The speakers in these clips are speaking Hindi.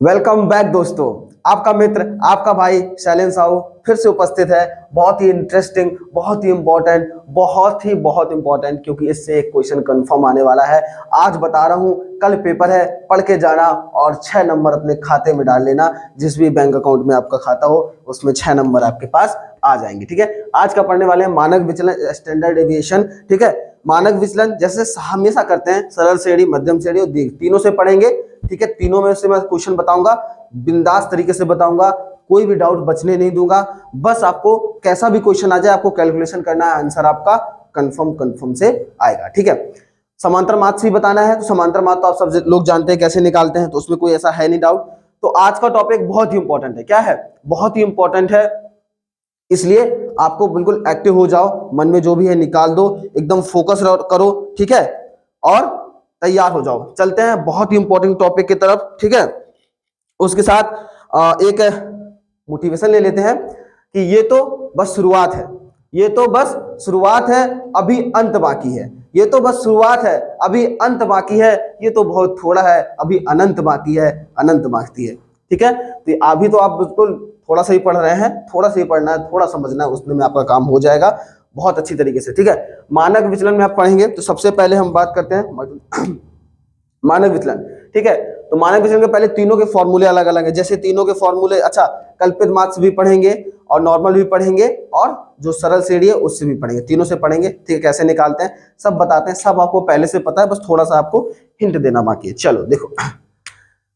वेलकम बैक दोस्तों। आपका मित्र आपका भाई शैलेंद्र साहू फिर से उपस्थित है। बहुत ही इंटरेस्टिंग, बहुत ही इंपॉर्टेंट क्योंकि इससे एक क्वेश्चन कंफर्म आने वाला है। आज बता रहा हूं, कल पेपर है, पढ़ के जाना और 6 नंबर अपने खाते में डाल लेना। जिस भी बैंक अकाउंट में आपका खाता हो उसमें 6 नंबर आपके पास आ जाएंगे। ठीक है, आज का पढ़ने वाले हैं मानक विचलन, स्टैंडर्ड डेविएशन। ठीक है, मानक विचलन जैसे हमेशा करते हैं, सरल श्रेणी, मध्यम श्रेणी और दीर्घ, तीनों से पढ़ेंगे। ठीक है, तीनों में से मैं क्वेश्चन बताऊंगा, बिंदास तरीके से बताऊंगा, कोई भी डाउट बचने नहीं दूंगा। बस आपको कैसा भी क्वेश्चन आ जाए, आपको कैलकुलेशन करना है, आंसर आपका कंफर्म से आएगा। ठीक है, समांतर मात्र से ही बताना है, तो समांतर मात्र तो आप सब लोग जानते हैं कैसे निकालते हैं, तो उसमें कोई ऐसा है नहीं डाउट। तो आज का टॉपिक बहुत ही इंपॉर्टेंट है। क्या है? बहुत ही इंपॉर्टेंट है, इसलिए आपको बिल्कुल एक्टिव हो जाओ, मन में जो भी है निकाल दो, एकदम फोकस करो। ठीक है, और तैयार हो जाओ। चलते हैं बहुत ही इंपॉर्टेंट टॉपिक की तरफ। ठीक है, उसके साथ एक मोटिवेशन ले लेते हैं कि ये तो बस शुरुआत है, ये तो बस शुरुआत है, अभी अंत बाकी है। ये तो बस शुरुआत है, अभी अंत बाकी है। ये तो बहुत थोड़ा है, अभी अनंत बाकी है, अनंत बाकी है। ठीक है, तो अभी तो आप बिल्कुल थोड़ा सा ही पढ़ रहे हैं, थोड़ा सा ही पढ़ना है, थोड़ा समझना है, उसमें आपका काम हो जाएगा बहुत अच्छी तरीके से। ठीक है, मानक विचलन में आप पढ़ेंगे तो सबसे पहले हम बात करते हैं मानक विचलन। ठीक है, तो मानक विचलन के पहले तीनों के फॉर्मूले अलग अलग है। जैसे तीनों के फॉर्मूले, अच्छा, कल्पित मात्र भी पढ़ेंगे और नॉर्मल भी पढ़ेंगे और जो सरल श्रेणी है उससे भी पढ़ेंगे, तीनों से पढ़ेंगे। ठीक है, कैसे निकालते हैं सब बताते हैं, सब आपको पहले से पता है, बस थोड़ा सा आपको हिंट देना बाकी है। चलो देखो,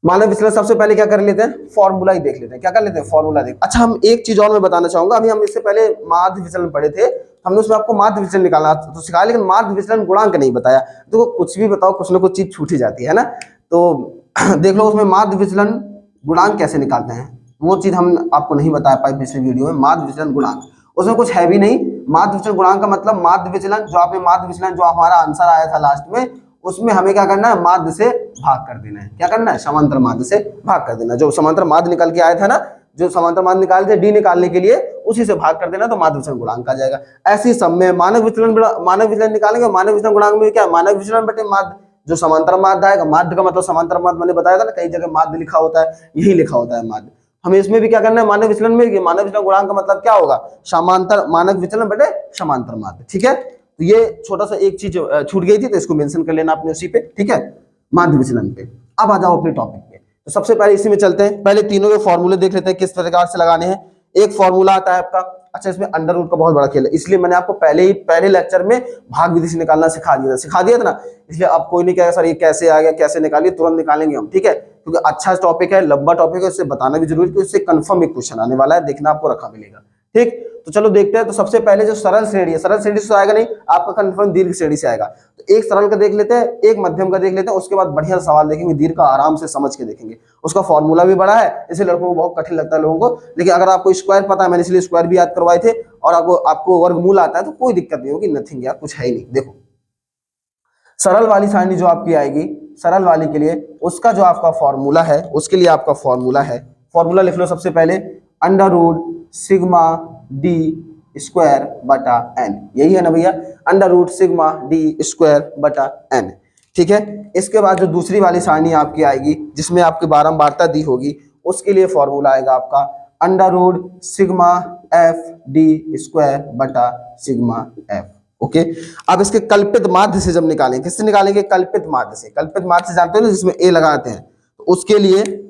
मानक विचलन सबसे पहले क्या कर लेते हैं, फॉर्मूला ही देख लेते हैं। क्या कर लेते हैं, फॉर्मूला देख। अच्छा, हम एक चीज और मैं बताना चाहूंगा, अभी हम इससे पहले माध्य विचलन पढ़े थे, हमने उसमें आपको माध्य विचलन निकालना तो सिखाया, लेकिन माध्य विचलन गुणांक नहीं बताया। देखो, कुछ भी बताओ, कुछ ना कुछ चीज छूट ही जाती है ना। तो देख लो, उसमें माध्य विचलन गुणांक कैसे निकालते हैं, वो चीज हम आपको नहीं बता पाए पिछले वीडियो में। माध्य विचलन गुणांक, उसमें कुछ है भी नहीं। माध्य विचलन गुणांक का मतलब माध्य विचलन, जो आपने माध्य विचलन, जो हमारा आंसर आया था लास्ट में, उसमें हमें क्या करना है, माध्य से भाग कर देना है। क्या करना है, समांतर माध्य से भाग कर देना। जो समांतर माध्य निकल के आया था ना, जो समांतर माध्य निकाले थे डी निकालने के लिए, उसी से भाग कर देना, तो माध्य विचलन गुणांक आ जाएगा। ऐसे ही सब में मानक विचलन निकालेंगे, मानक विचलन गुणांक में क्या, मानक विचलन बटे माध्य, जो समांतर माध्य आएगा। माध्य का मतलब समांतर माध्य मैंने बताया था ना, कई जगह माध्य लिखा होता है, यही लिखा होता है माध्य। हमें इसमें भी क्या करना है, मानक विचलन में, मानक विचलन गुणांक का मतलब क्या होगा, समांतर मानक विचलन बटे समांतर माध्य। ठीक है, तो ये छोटा सा एक चीज छूट गई थी, तो इसको मेंशन कर लेना आपने उसी पे। ठीक है, माध्य विचलन पे। अब आ जाओ अपने टॉपिक पे। तो सबसे पहले इसी में चलते हैं, पहले तीनों के फॉर्मूले देख लेते हैं किस प्रकार से लगाने हैं। एक फॉर्मूला आता है आपका, अच्छा, इसमें अंडर रूट का बहुत बड़ा खेल है, इसलिए मैंने आपको पहले लेक्चर में भाग विधि से निकालना सिखा दिया था ना। इसलिए अब कोई नहीं कहेगा सर ये कैसे आ गया, कैसे निकालिए, तुरंत निकालेंगे हम। ठीक है, क्योंकि अच्छा टॉपिक है, लंबा टॉपिक है, उससे बताना भी जरूरी है, उससे कंफर्म एक क्वेश्चन आने वाला है, देखना आपको रखा मिलेगा। ठीक, तो चलो देखते हैं। तो सबसे पहले जो सरल श्रेणी है, सरल श्रेणी से आएगा नहीं, आपका कंफर्म दीर्घ श्रेणी से आएगा। तो एक सरल का देख लेते हैं, एक मध्यम का देख लेते हैं, उसके बाद बढ़िया सवाल देखेंगे, दीर्घ का आराम से समझ के देखेंगे। उसका फॉर्मूला भी बड़ा है, इसलिए लड़कों को बहुत कठिन लगता है लोगों को, लेकिन अगर आपको स्क्वायर पता है, मैंने इसलिए स्क्वायर भी याद करवाए थे, और आपको वर्गमूल आता है, तो कोई दिक्कत नहीं होगी, नथिंग यार, कुछ है ही नहीं। देखो, सरल वाली सारणी जो आपकी आएगी, सरल वाली के लिए उसका जो आपका फॉर्मूला है, उसके लिए आपका फॉर्मूला है, फॉर्मूला लिख लो सबसे पहले, under root sigma D square बटा एन। यही है ना भैया, under root sigma D square बटा एन। ठीक है, इसके बाद जो दूसरी वाली सारणी आपकी आएगी, जिसमें आपकी बारंबारता दी होगी, उसके लिए फॉर्मूला आएगा आपका under root sigma F D square बटा सिग्मा एफ। ओके, अब इसके कल्पित माध्य से जब निकालेंगे, किससे निकालेंगे, कल्पित माध्य से। कल्पित माध्य से जानते हो ना, जिसमें ए लगाते हैं, तो उसके लिए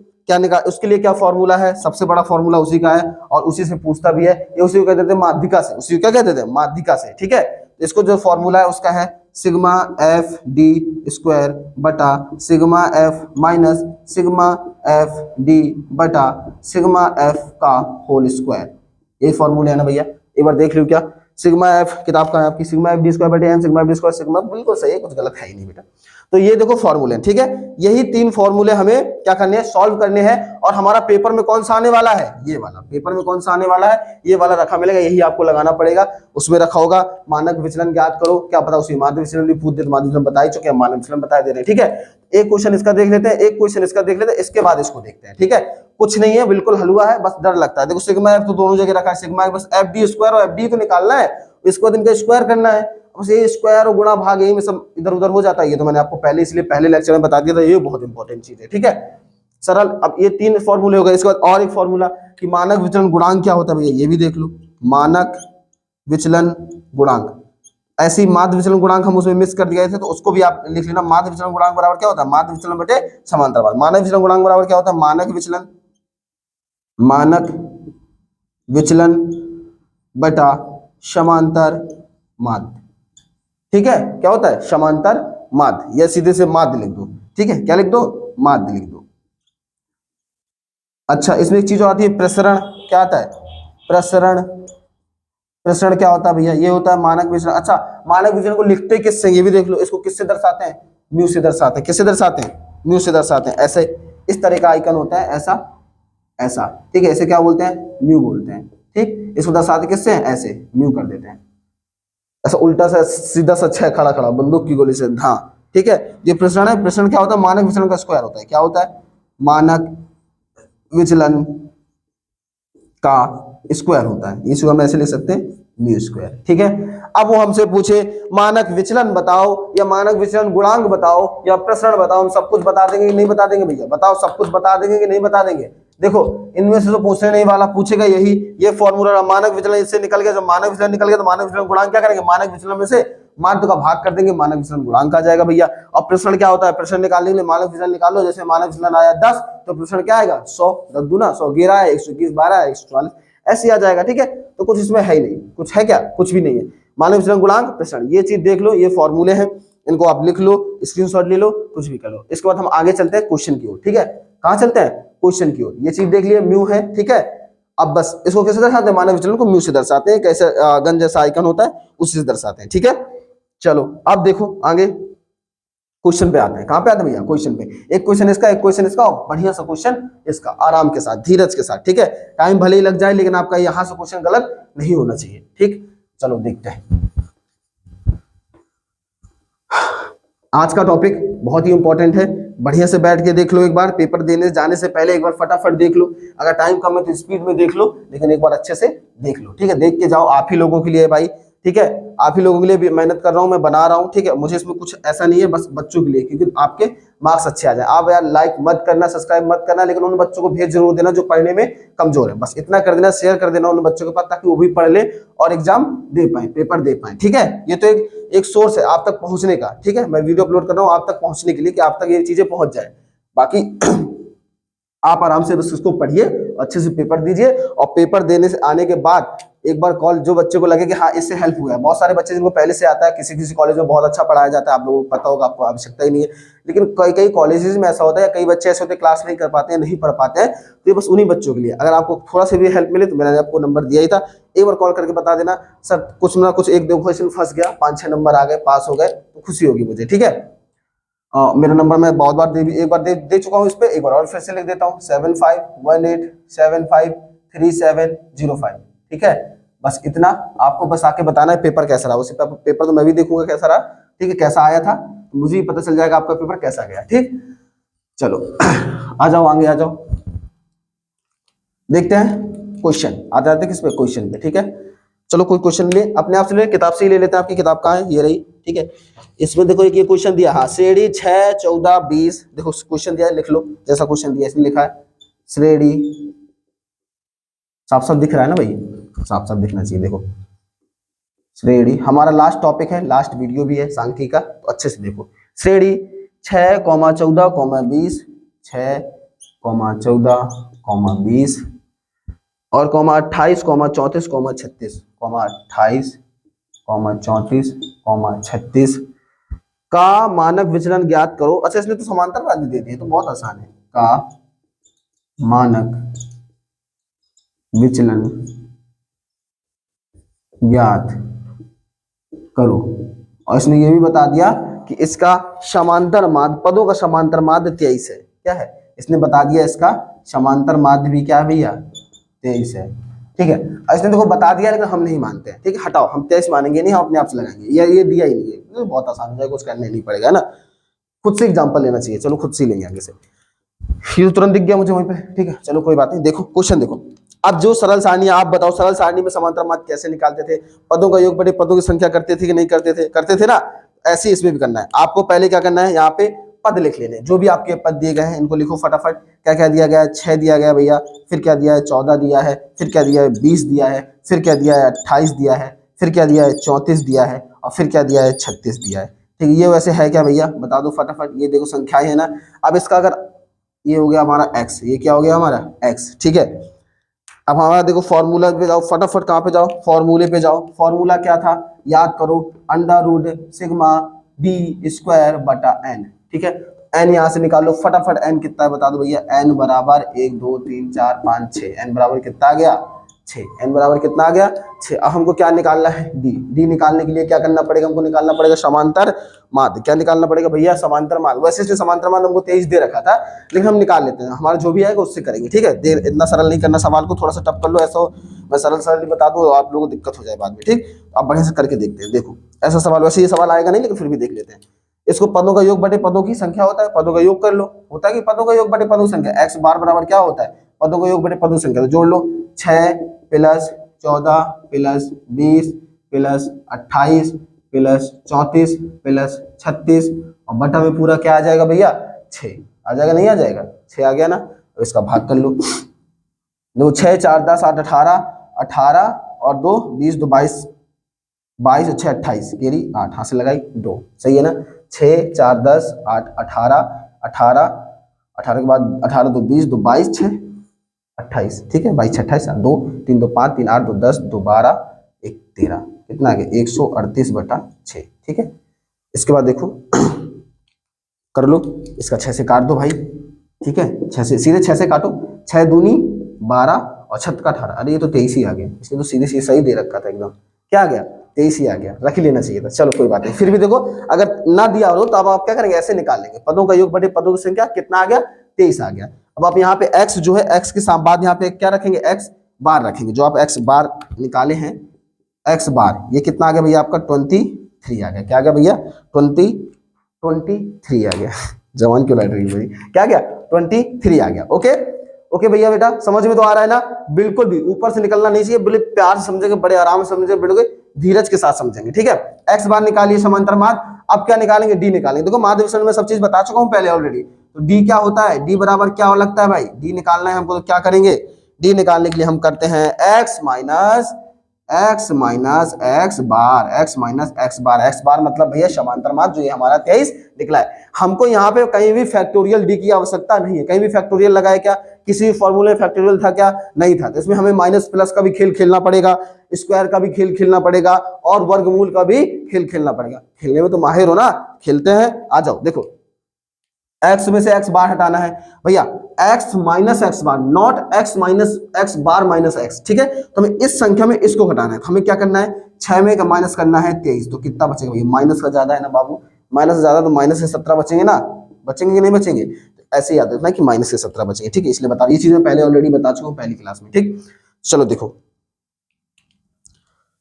उसके लिए क्या फॉर्मूला है, सबसे बड़ा फॉर्मूला उसी का है, और उसी से पूछता भी है, ये उसी को कहते थे माध्यिका से, उसी को क्या कहते थे, माध्यिका से। ठीक है, तो इसको जो फॉर्मूला है उसका है सिग्मा एफ डी स्क्वायर बटा sigma F minus sigma F D बटा सिग्मा एफ का होल स्क्वायर। यही फॉर्मूला है ना भैया, एक बार देख लो क्या, सिग्मा एफ किताब का है आपकी, सिग्मा एफ डी स्क्वायर बटे N, sigma F D square, sigma बिल्कुल सही है, कुछ गलत है ही नहीं बेटा। तो ये देखो फॉर्मूले, ठीक है, यही 3 फॉर्मूले हमें क्या करने हैं, सॉल्व करने हैं। और हमारा पेपर में कौन सा आने वाला है, ये वाला, पेपर में कौन सा आने वाला है, ये वाला रखा मिलेगा, यही आपको लगाना पड़ेगा। उसमें रखा होगा मानक विचलन ज्ञात करो, क्या पता उसी माध्य विचलन भी पूछ दे, तो माध्य विचलन बता ही चुके हैं, मानक विचलन बता दे रहे हैं। ठीक है, एक क्वेश्चन इसका देख लेते हैं, एक क्वेश्चन इसका देख लेते हैं, इसके बाद इसको देखते हैं। ठीक है, कुछ नहीं है, बिल्कुल हलवा है, बस डर लगता है। देखो सिग्मा एफ तो दोनों जगह रखा है, सिग्मा बस एफ डी स्क्वायर और एफ डी तो निकालना है, इसको बाद इनका स्क्वायर करना है, बस ये स्क्वायर और गुणा भाग यही में सब इधर उधर हो जाता है। ये तो मैंने आपको पहले इसलिए पहले लेक्चर में बता दिया था, ये बहुत इंपॉर्टेंट चीज है। ठीक है, सरल। अब ये 3 फॉर्मूले हो गए। इसके बाद और एक फॉर्मूला कि मानक विचलन गुणांक क्या होता है भैया, ये भी देख लो। मानक विचलन गुणांक, ऐसे ही माध्य विचलन गुणांक हम उसमें मिस कर दिए थे, तो उसको भी आप लिख लेना। माध्य विचलन गुणांक बराबर क्या होता है, माध्य विचलन बटे समांतर माध्य। मानक विचलन गुणांक बराबर क्या होता है, मानक विचलन बटा समांतर माध्य। ठीक है, क्या होता है, समांतर माध्य, या सीधे से माध्य लिख दो। ठीक है, क्या लिख दो, माध्य लिख दो। अच्छा, इसमें एक चीज और आती है, प्रसरण। क्या आता है, प्रसरण। प्रसरण क्या होता है भैया, ये होता है मानक विचलन। अच्छा, मानक विचलन को लिखते किससे, ये भी देख लो। इसको किससे दर्शाते हैं, म्यू से दर्शाते हैं। किससे दर्शाते हैं, म्यू से दर्शाते हैं। ऐसे इस तरह का आइकन होता है, ऐसा ऐसा। ठीक है, ऐसे क्या बोलते हैं, म्यू बोलते हैं। ठीक, इसको दर्शाते किससे हैं, ऐसे म्यू कर देते हैं। ऐसा उल्टा सा सीधा सा छह खड़ा खड़ा बंदूक की गोली से। हाँ, ठीक है, ये प्रसरण है। प्रसरण क्या होता है, मानक विचलन का स्क्वायर होता है। क्या होता है, मानक विचलन का स्क्वायर होता है। इसको हम ऐसे लिख सकते हैं, म्यू स्क्वायर। ठीक है, अब वो हमसे पूछे मानक विचलन बताओ या मानक विचलन गुणांक बताओ या प्रसरण बताओ, हम सब कुछ बता देंगे कि नहीं बता देंगे भैया, बताओ सब कुछ बता देंगे कि नहीं बता देंगे। देखो, इनमें से तो पूछने नहीं वाला, पूछेगा यही, ये फॉर्मूला मानक विचलन इससे निकल गया। जब मानक विचलन निकल गया तो मानक विचलन गुणांक क्या करेंगे, मानक विचलन में से माध्य का भाग कर देंगे, मानक विचलन गुणांक आ जाएगा भैया। और प्रसरण क्या होता है, प्रसरण निकालने के लिए मानक विचलन निकालो। जैसे मानक विचलन आया 10, तो प्रसरण क्या आएगा, 100। 10 दूना 100, 11 है, 121, 12 है, 144, ऐसे आ जाएगा। ठीक है, तो कुछ इसमें है ही नहीं, कुछ है क्या, कुछ भी नहीं है। मानक विचलन गुणांक प्रसरण, ये चीज देख लो, ये फॉर्मूले हैं, इनको आप लिख लो, स्क्रीनशॉट ले लो, कुछ भी कर लो। इसके बाद हम आगे चलते हैं क्वेश्चन की ओर। ठीक है, कहां चलते हैं, क्वेश्चन की ओर। ये चीज देख लिए, म्यू है। ठीक है, अब बस इसको कैसे दर्शाते हैं, मानक विचलन को म्यू से दर्शाते हैं। कैसे गन जैसा आइकन होता है उसी से दर्शाते हैं। ठीक है, चलो अब देखो आगे क्वेश्चन पे आते हैं। कहां पे आते हैं भैया, क्वेश्चन पे। एक क्वेश्चन इसका, एक क्वेश्चन इसका, बढ़िया सा क्वेश्चन इसका, आराम के साथ, धीरज के साथ। ठीक है, टाइम भले ही लग जाए, लेकिन आपका यहां से क्वेश्चन गलत नहीं होना चाहिए। ठीक, चलो देखते हैं। आज का टॉपिक बहुत ही इंपॉर्टेंट है, बढ़िया से बैठ के देख लो एक बार। पेपर देने जाने से पहले एक बार फटाफट देख लो। अगर टाइम कम है तो स्पीड में देख लो, लेकिन एक बार अच्छे से देख लो। ठीक है, देख के जाओ, आप ही लोगों के लिए भाई। ठीक है, आप ही लोगों के लिए भी मेहनत कर रहा हूं, मैं बना रहा हूं। ठीक है, मुझे इसमें कुछ ऐसा नहीं है, बस बच्चों के लिए, क्योंकि आपके मार्क्स अच्छे आ जाए। आप यार लाइक मत करना, सब्सक्राइब मत करना, लेकिन उन बच्चों को भेज जरूर देना जो पढ़ने में कमजोर है। बस इतना कर देना, शेयर कर देना उन बच्चों के पास, ताकि वो भी पढ़ ले और एग्जाम दे पाए, पेपर दे पाए। ठीक है, ये तो एक सोर्स है आप तक पहुंचने का। ठीक है, मैं वीडियो अपलोड कर रहा हूँ आप तक पहुंचने के लिए, कि आप तक ये चीजें पहुंच जाए। बाकी आप आराम से बस उसको पढ़िए, अच्छे से पेपर दीजिए, और पेपर देने से आने के बाद एक बार कॉल, जो बच्चे को लगे कि हाँ इससे हेल्प हुआ है। बहुत सारे बच्चे जिनको पहले से आता है, किसी किसी कॉलेज में बहुत अच्छा पढ़ाया जाता है, आप लोगों को पता होगा, आपको आवश्यकता ही नहीं है। लेकिन कई कई कॉलेजेस में ऐसा होता है, कई बच्चे ऐसे होते हैं क्लास नहीं कर पाते हैं, नहीं पढ़ पाते हैं, तो ये बस उन्हीं बच्चों के लिए। अगर आपको थोड़ा सा भी हेल्प मिले तो मैंने आपको नंबर दिया ही था, एक बार कॉल करके बता देना, सर कुछ ना कुछ एक दो क्वेश्चन फंस गया, 5-6 नंबर आ गए, पास हो गए, तो खुशी होगी मुझे। ठीक है, मेरा नंबर मैं बहुत बार एक बार दे चुका हूँ इस पे, एक बार और फिर से लिख देता हूँ, 7518753705। ठीक है, बस इतना आपको बस आके बताना है पेपर कैसा रहा। उसे पेपर तो मैं भी देखूंगा कैसा रहा। ठीक है, कैसा आया था तो मुझे भी पता चल जाएगा आपका पेपर कैसा गया। ठीक, चलो आ जाओ, आगे आ जाओ, देखते हैं क्वेश्चन। आ जाते किस पे, क्वेश्चन पे। ठीक है, चलो कोई क्वेश्चन ले, अपने आप से ले, किताब से ही ले लेते हैं। आपकी किताब कहाँ है, ये रही। ठीक है, इसमें देखो एक ये क्वेश्चन दिया, हाँ, श्रेणी 6, 14, 20। देखो क्वेश्चन दिया है, लिख लो जैसा क्वेश्चन दिया, इसमें लिखा है श्रेणी, साफ साफ दिख रहा है ना भाई, साफ साफ दिखना चाहिए। देखो श्रेणी हमारा लास्ट टॉपिक है, लास्ट वीडियो भी है सांख्यिकी का, तो अच्छे से देखो। श्रेणी 6, 14, 20, 6, 14, 20 और 28, 34, 36, 28, 34, 36 का मानक विचलन ज्ञात करो। अच्छा, इसने तो समांतर माध्य दे दिए, तो बहुत आसान है। का मानक विचलन ज्ञात करो, और इसने ये भी बता दिया कि इसका समांतर माध्य, पदों का समांतर माध्य 23 है। क्या है, इसने बता दिया इसका समांतर माध्य भी क्या है भैया, 23 है। ठीक है, इसने देखो बता दिया, लेकिन हम नहीं मानते हैं। ठीक है, हटाओ, हम 23 मानेंगे नहीं, हम अपने आप से लगाएंगे। ये दिया ही नहीं है, तो बहुत आसान हो जाएगा, कुछ करने नहीं पड़ेगा ना, खुद से एग्जाम्पल लेना चाहिए। चलो खुद से लेंगे आगे से, ये तुरंत दिख गया मुझे वहीं पे। ठीक है, चलो कोई बात नहीं। देखो क्वेश्चन देखो, अब जो सरल सारणी, आप बताओ सरल सारणी में समांतर माध्य कैसे निकालते थे, पदों का योग बटे पदों की संख्या करते थे कि नहीं करते थे, करते थे ना, ऐसे इसमें भी करना है आपको। पहले क्या करना है, यहाँ पे पद लिख लेने, जो भी आपके पद दिए गए हैं इनको लिखो फटाफट। क्या क्या दिया गया है, 6 दिया गया भैया, फिर क्या दिया है 14 दिया है, फिर क्या दिया है 20 दिया है, फिर क्या दिया है 28 दिया है, फिर क्या दिया है 34 दिया है, और फिर क्या दिया है 36 दिया है। ठीक है, ये वैसे है क्या भैया, बता दो फटाफट। ये देखो संख्याएं है ना। अब इसका अगर ये हो गया हमारा x, ये क्या हो गया हमारा x, ठीक है। अब हमारा देखो फॉर्मूला पे जाओ फटाफट, कहाँ पे जाओ, फॉर्मूले पे जाओ। फॉर्मूला क्या था, याद करो, under root sigma B square बटा एन, ठीक है। एन यहाँ से निकाल लो फटाफट, एन कितना है बता दो भैया। एन बराबर 1 2 3 4 5 6, एन बराबर कितना आ गया 6, एन बराबर कितना आ गया 6। अब हमको क्या निकालना है, डी। डी निकालने के लिए क्या करना पड़ेगा, हमको निकालना पड़ेगा समांतर माध्य। क्या निकालना पड़ेगा भैया, समांतर माध्य। वैसे इसमें समांतर माध्य हमको 23 दे रखा था, लेकिन हम निकाल लेते हैं, हमारा जो भी आएगा उससे करेंगे, ठीक है। देर इतना सरल नहीं करना सवाल को, थोड़ा सा टफ कर लो, ऐसा मैं सरल सरल बता दूं आप लोगों को दिक्कत हो जाए बाद में, ठीक। आप बढ़िया से करके देखते हैं। देखो ऐसा सवाल, वैसे ये सवाल आएगा नहीं, लेकिन फिर भी देख लेते हैं। इसको पदों का योग बटे पदों की संख्या होता है, पदों का योग कर लो। होता है कि पदों का योग बटे पदों की संख्या, x बार बराबर क्या होता है, पदों का योग बटे पदों की संख्या। तो जोड़ लो, 6 plus 14 plus 20 plus 28 plus 34 plus 36, और बटा में पूरा क्या आ जाएगा भैया 6 आ जाएगा, नहीं आ जाएगा 6 आ गया ना। तो इसका भाग कर लो, 2 6 4 10 8 18, 18 और 2 20 2 22, 22 6 28, केरी 8, हाथ से लगाई 2, सही है ना। 6 4 10 8 18, 18 18 के बाद 18 2 20 2 22 6 28, ठीक है। 22 6 28, 2 3 2 5 3 8 2 10 2 12 1 13, कितना आ गया 138 बटा 6, ठीक है। इसके बाद देखो कर लो, इसका 6 से काट दो भाई, ठीक है। 6 से सीधे 6 से काटो, 6 दूनी 12 और 6 का 18, अरे ये तो 23 ही आ गया, इसने तो सीधे सीधे सही दे रखा था एकदम। क्या आ गया 23 ही आ गया, रख लेना चाहिए था, चलो कोई बात नहीं। फिर भी देखो अगर ना दिया हो तो अब आप क्या करेंगे, ऐसे निकाल लेंगे, पदों का योग बटे पदों की संख्या, कितना आ गया 23 आ गया। अब आप यहाँ पे x जो है, x के बाद यहाँ पे क्या रखेंगे, x बार रखेंगे। जो आप x बार निकाले हैं, x बार, ये कितना आ गया भैया आपका 23 आ गया। क्या आ गया भैया 23 आ गया जवान क्यों लड़ रही है भाई, क्या गया 23 आ गया। ओके ओके भैया, बेटा समझ में तो आ रहा है ना। बिल्कुल भी ऊपर से निकलना नहीं चाहिए, बिल्कुल प्यार से समझेंगे, बड़े आराम से समझेंगे, बिल्कुल धीरज के साथ समझेंगे, ठीक है। x बार निकालिए समांतर माध्य। अब क्या निकालेंगे, डी निकालेंगे। देखो माध्य विषय में सब चीज बता चुका हूं पहले ऑलरेडी। तो डी क्या होता है, डी बराबर क्या हो लगता है भाई, डी निकालना है हमको, तो क्या करेंगे, डी निकालने के लिए हम करते हैं x माइनस एक्स बार, एक्स बार मतलब भैया समांतर माध्य, जो ये हमारा 23 निकला है। हमको यहाँ पे कहीं भी फैक्टोरियल डी की आवश्यकता नहीं है, कहीं भी फैक्टोरियल लगाए क्या, किसी फॉर्मूले में फैक्टोरियल था क्या, नहीं था। तो इसमें हमें माइनस प्लस का भी खेल खेलना पड़ेगा, स्क्वायर का भी खेल खेलना पड़ेगा, और वर्गमूल का भी खेल खेलना पड़ेगा। खेलने में तो माहिर हो ना, खेलते हैं, आ जाओ। देखो x में से x बार हटाना है भैया, x minus x bar, not x minus x bar minus x, ठीक है। तो हमें इस संख्या में इसको घटाना है, तो हमें क्या करना है, 6 में का माइनस करना है 23, तो कितना बचेगा भैया, माइनस का ज्यादा है ना बाबू, माइनस ज्यादा, तो माइनस से 17 बचेंगे ना, बचेंगे कि नहीं बचेंगे, तो ऐसे याद रखना कि माइनस से 17 बचेंगे, ठीक है। इसलिए बता, ये चीज मैं पहले ऑलरेडी बता चुका हूँ पहली क्लास में, ठीक। चलो देखो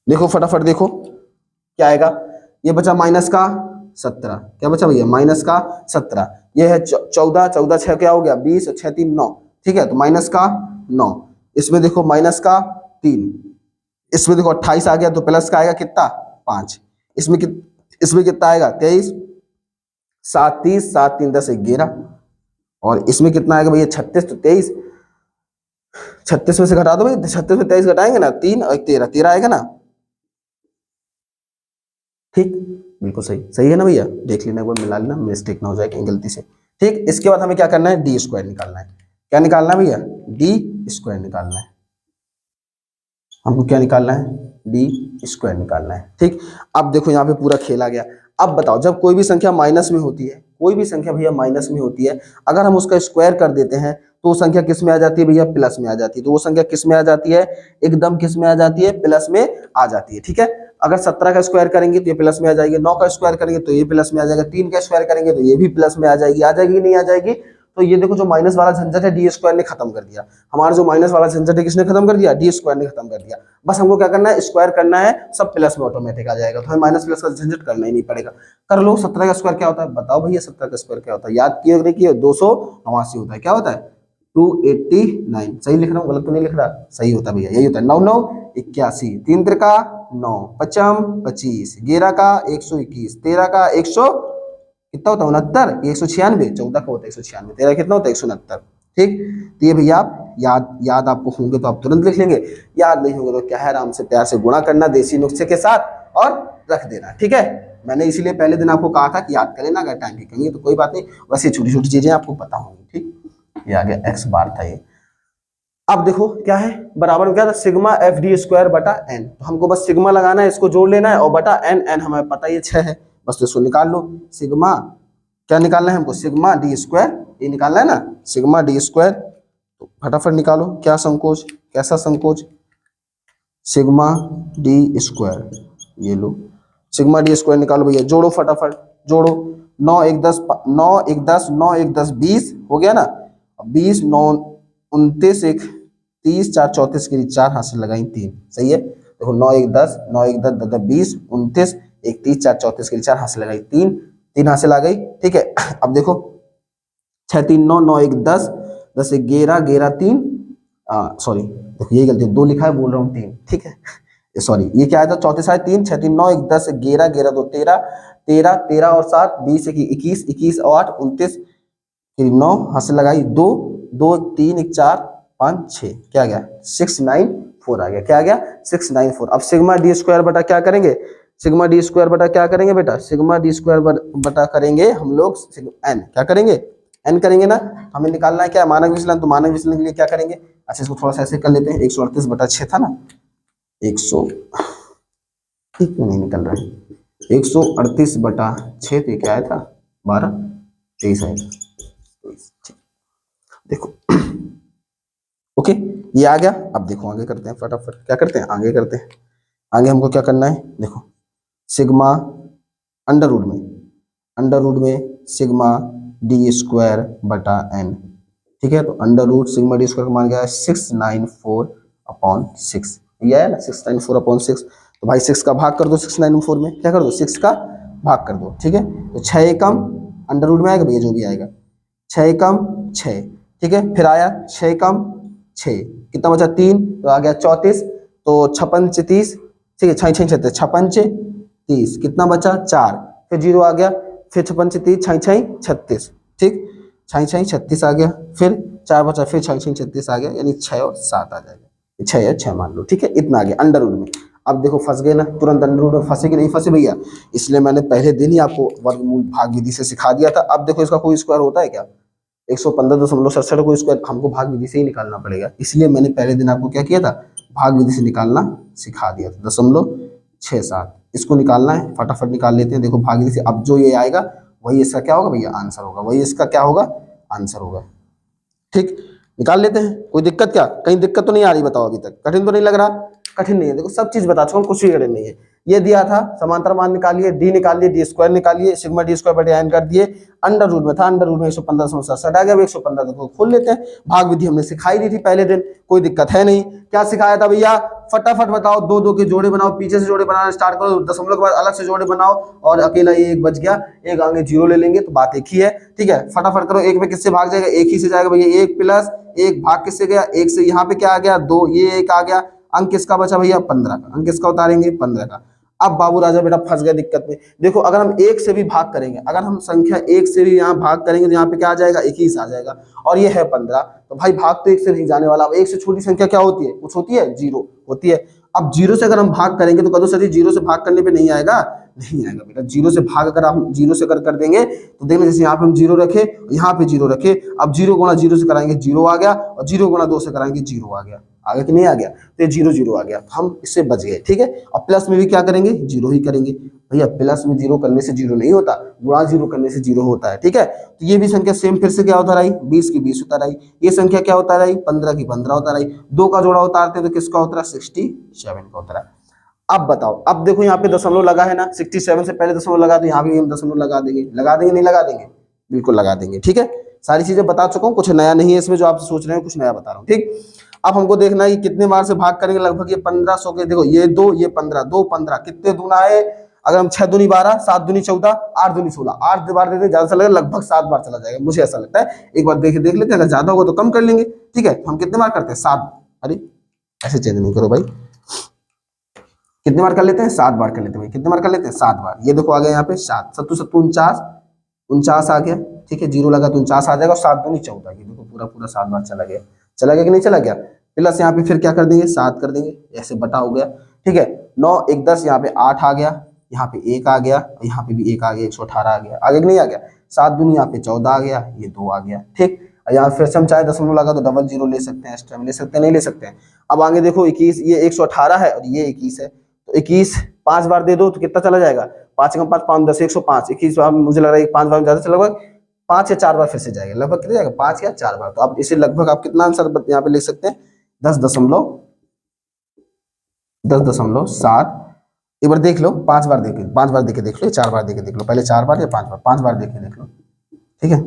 देखो फटाफट देखो क्या आएगा, ये बचा माइनस का 17, क्या बचा भैया माइनस का 17, ये है 14, 14 6 क्या हो गया 20, 6 3 9, ठीक है। तो माइनस का 9, इसमें देखो माइनस का 3, इसमें देखो 28 आ गया, तो प्लस का आएगा कितना 5, इसमें कितना आएगा 23, 7 30, 7 3 10 11, और इसमें कितना आएगा भैया 36, तो 23, 36 में से घटा दो भाई, 36 में 23 घटाएंगे ना, 3 और 13, 13 आएगा ना, ठीक, बिल्कुल सही, सही है ना भैया, देख लेना एक बार, मिला लेना, मिस्टेक ना हो जाए कहीं गलती से, ठीक। इसके बाद हमें क्या करना है, डी स्क्वायर निकालना है। क्या निकालना है भैया, डी स्क्वायर निकालना है, हमको क्या निकालना है, डी स्क्वायर निकालना है, ठीक। अब देखो यहाँ पे पूरा खेल आ गया। अब बताओ, जब कोई भी संख्या माइनस में होती है, कोई भी संख्या भैया माइनस में होती है, अगर हम उसका स्क्वायर कर देते हैं तो वो संख्या किस में आ जाती है भैया, प्लस में आ जाती है। तो वो संख्या किस में आ जाती है, एकदम किस में आ जाती है, प्लस में आ जाती है, ठीक है। अगर 17 का स्क्वायर करेंगे तो ये प्लस में आ जाएगी, 9 का स्क्वायर करेंगे तो ये प्लस में आ जाएगा, 3 का स्क्वायर करेंगे तो ये भी प्लस में आ जाएगी नहीं आ जाएगी। तो ये देखो जो माइनस वाला झंझट है डी स्क्वायर ने खत्म कर दिया, हमारा जो माइनस वाला झंझट है किसने खत्म कर दिया, डी स्क्वायर ने खत्म कर दिया। बस हमको क्या करना है, स्क्वायर करना है, सब प्लस में ऑटोमेटिक आ जाएगा, तो हमें माइनस प्लस का झंझट करना ही नहीं पड़ेगा। कर लो, 17 का स्क्वायर क्या होता है, बताओ भैया 17 का स्क्वायर क्या होता है, याद किए देखिए 289 होता है, क्या होता है 289, सही लिख रहा हूँ, गलत तो नहीं लिख रहा, सही होता है भैया, यही होता है। 9 9 81, 3 3 का 9, 5 25, 11 का 121, 13 का 100 कितना होता है 69, 196, 14 का होता है 196, 13 कितना होता है 169। ठीक, तो ये भैया आप याद आपको होंगे तो आप तुरंत लिख लेंगे, याद नहीं होंगे तो क्या है, आराम से प्यार से गुणा करना देसी नुस्खे के साथ और रख देना। ठीक है, मैंने इसीलिए पहले दिन आपको कहा था कि याद करें ना, अगर टाइम की कमी है तो कोई बात नहीं, वैसे छोटी छोटी चीजें आपको पता होंगी। ठीक, ये आ गया x बार था ये। अब देखो क्या है, बराबर में क्या था, सिग्मा एफ डी स्क्वायर बटा एन। तो हमको बस सिग्मा लगाना है, इसको जोड़ लेना है, और बटा एन, एन हमें पता ही 6 है, बस तो इसको निकाल लो। सिग्मा क्या निकालना है हमको, सिग्मा डी स्क्वायर, ये निकालना है ना, सिग्मा डी स्क्वायर। तो फटाफट निकालो, क्या संकोच, कैसा संकोच, सिग्मा डी स्क्वायर, ये लो सिग्मा डी स्क्वायर निकालो भैया, जोड़ो फटाफट जोड़ो, 9 1 10, 9 1 10, 9 1 10 20 हो गया ना, 20 9 29 1 30, 4 34 के लिए 4 हाथ से लगाई 3, सही है। देखो 9 1 10, 9 1 10 10 20 29 1 30, 4 34 के लिए 4 हाथ से लगाई 3, 3 हाथ से लगाई। ठीक है, अब देखो 6 3 9, 9 1 10, 10 1 11, 11 3, सॉरी देखो ये गलती, 2 लिखा है, बोल रहा हूँ 3। ठीक है, सॉरी ये क्या आया था, 34 साढ़े 3, 6 3 9 1 10 11, 11 2 13, 13 13 और 7 20 21, 21 और 8 29, फिर 9 हाथ से लगाई 2 2 3 1 4 5 6, क्या आ गया 694 आ गया, क्या आ गया 694। अब सिग्मा डी स्क्वायर बटा क्या करेंगे, सिग्मा डी स्क्वायर बटा क्या करेंगे बेटा, सिग्मा डी स्क्वायर बटा करेंगे हम लोग एन, क्या करेंगे एन करेंगे ना, हमें निकालना है क्या मानक विचलन, तो मानक विचलन के लिए क्या करेंगे, अच्छा इसको थोड़ा सा ऐसे कर लेते हैं, 138 बटा 6 था ना, 100 ठीक नहीं निकल रहा है, 138 बटा 6, तो क्या आया था 12 23 आया था। देखो ओके ये आ गया। अब देखो आगे करते हैं फटाफट, क्या करते हैं आगे करते हैं, आगे हमको क्या करना है, देखो सिग्मा अंडर रूट में सिग्मा डी स्क्वायर बटा एन। ठीक है, तो under root sigma D square का मान गया है 694/6, ये है ना 694/6। तो भाई 6 का भाग कर दो 694 में, क्या कर दो 6 का भाग कर दो। ठीक है, तो 6 एकम अंडर रूट में आएगा भैया, जो भी आएगा 6 एकम 6। ठीक है, फिर आया 6 एकम 6, कितना बचा 3, तो आ गया 34, तो 56 30, ठीक है 6 6 36, 56 30, कितना बचा 4, फिर 0 आ गया, फिर 56 30 6 6 36, ठीक 6 6 36 आ गया, फिर 4 बचा, फिर 6 6 36 आ गया, यानी 6 और 7 आ जाएगा, 6 या 6 मान लो। ठीक है, इतना आ गया अंडर रूट में। अब देखो फंस गए ना, तुरंत अंडर रूट में फंसे कि नहीं फंसे भैया, इसलिए मैंने पहले दिन ही आपको वर्गमूल भाग विधि से सिखा दिया था। अब देखो इसका कोई स्क्वायर होता है क्या, 115.67 को स्क्वायर हमको भाग विधि से ही निकालना पड़ेगा, इसलिए मैंने पहले दिन आपको क्या किया था, भाग विधि से निकालना सिखा दिया था। 0.67 इसको निकालना है, फटाफट निकाल लेते हैं। देखो भाग विधि से अब जो ये आएगा वही इसका क्या होगा भैया आंसर होगा, वही इसका क्या होगा आंसर होगा। ठीक, निकाल लेते हैं, कोई दिक्कत क्या, कहीं दिक्कत तो नहीं आ रही बताओ, अभी तक कठिन तो नहीं लग रहा, कठिन नहीं है, देखो सब चीज बता चुका हूँ, कुछ भी कठिन नहीं है। ये दिया था समांतर मान निकालिए, डी निकालिए, डी स्क्वायर निकालिए, सिग्मा डी स्क्वायर बटे एन कर दिए, अंडर रूट में था, अंडर रूट में 115 आ गया, 115 को खोल लेते हैं। भाग विधि हमने सिखाई दी थी पहले दिन, कोई दिक्कत है नहीं। क्या सिखाया था भैया, फटाफट बताओ, 2 2 के जोड़े बनाओ, पीछे से जोड़े बनाना स्टार्ट करो, दशमलव के बाद अलग से जोड़े बनाओ, और अकेला एक बच गया, एक आगे 0 ले लेंगे तो बात एक ही है। ठीक है, फटाफट करो, एक में किससे भाग जाएगा, एक ही से जाएगा भैया, 1 प्लस 1 भाग किससे गया, 1 से, यहाँ पे क्या आ गया 2, ये 1 आ गया, अंक किसका बचा भैया 15 का, अंक किसका उतारेंगे 15 का। अब बाबू राजा बेटा फंस गए दिक्कत में। देखो अगर हम 1 से भी भाग करेंगे, अगर हम संख्या 1 से भी यहाँ भाग करेंगे तो यहाँ पे क्या आ जाएगा 21 आ जाएगा, और ये है 15, तो भाई भाग तो 1 से नहीं जाने वाला। अब 1 से छोटी संख्या क्या होती है, कुछ होती है 0 होती है। अब 0 से अगर हम भाग करेंगे तो कदों सर 0 से भाग करने पे नहीं आएगा, नहीं आएगा बेटा। 0 से भाग अगर हम 0 से कर देंगे तो देखना, जैसे यहाँ पे हम 0 रखे, यहाँ पे 0 रखे, अब 0 गुणा 0 से कराएंगे 0 आ गया, और 0 गुणा 2 से कराएंगे 0 आ गया, आगे कि नहीं आ गया, तो ये 0 0 आ गया, हम इससे बच गए। ठीक है, और प्लस में भी क्या करेंगे 0 ही करेंगे भैया, प्लस में 0 करने से 0 नहीं होता, गुणा 0 करने से 0 होता है। ठीक है, तो ये भी संख्या सेम फिर से क्या उतार आई, 20 की 20 उतार आई, ये संख्या क्या उतार आई 15 की 15 उतार आई, 2 का जोड़ा उतारते हैं तो किसका उतरा 67 का उतरा। अब बताओ, अब देखो यहाँ पे दशमलव लगा है ना, 67 से पहले दशमलव लगा, तो यहाँ भी हम दशमलव लगा देंगे, लगा देंगे नहीं लगा देंगे, बिल्कुल लगा देंगे। ठीक है, सारी चीजें बता चुका हूँ, कुछ नया नहीं है इसमें, जो आप सोच रहे हैं कुछ नया बता रहा हूँ। ठीक, अब हमको देखना है कि कितने बार से भाग करेंगे, लगभग ये 1500 के, देखो ये 2 ये 15, 2 15 कितने दूना है, अगर हम 6 दूनी 12, 7 दूनी 14, 8 दूनी 16, 8 बार देते हैं, ज्यादा से लगेगा लगभग 7 बार चला जाएगा, मुझे ऐसा लगता है। एक बार देख लेते हैं, अगर ज्यादा होगा तो कम कर लेंगे। ठीक है, हम कितने बार करते हैं 7, अरे ऐसे चेंज नहीं करो भाई, कितने बार कर लेते हैं 7 बार कर लेते हैं भाई, कितने बार कर लेते हैं 7 बार। ये देखो आ गया यहाँ पे 7 7 7 49, 49 आ गया, ठीक है, 0 लगा तो 49 आ जाएगा, और 7 दूनी 14 की, देखो पूरा पूरा 7 बार चला गया, चला गया कि नहीं चला गया। प्लस यहाँ पे फिर क्या कर देंगे, 7 कर देंगे, ऐसे बटा हो गया, ठीक है। 9 1 10, यहाँ पे 8 आ गया, यहाँ पे 1 आ गया, यहाँ पे भी 1 आ गया, 118 आ गया, आगे कि नहीं आ गया। 7 दूनी यहाँ पे 14 आ गया, ये 2 आ गया, ठीक। यहाँ फिर से हम चाहे दशमलव लगा तो डबल 0 ले सकते हैं, एक्स्ट्रा में ले सकते हैं, नहीं ले सकते हैं। अब आगे देखो 21, ये 118 है और ये 21 है, तो 21 5 बार दे दो तो कितना चला जाएगा, 5 5 5 10 105, 21 बार मुझे लग रहा है 5 बार में ज्यादा चला, लगभग 5 या 4 बार फिर से जाएगा, लगभग कितना जाएगा, 5 या 4 बार। तो आप इसे लगभग आप कितना आंसर यहाँ पे ले सकते हैं, 10.7। एक बार देख लो, 5 बार देखे, 5 बार देखे देख लो, 4 बार देखे देख लो, पहले 4 बार या 5 बार, 5 बार देखे देख लो, ठीक है।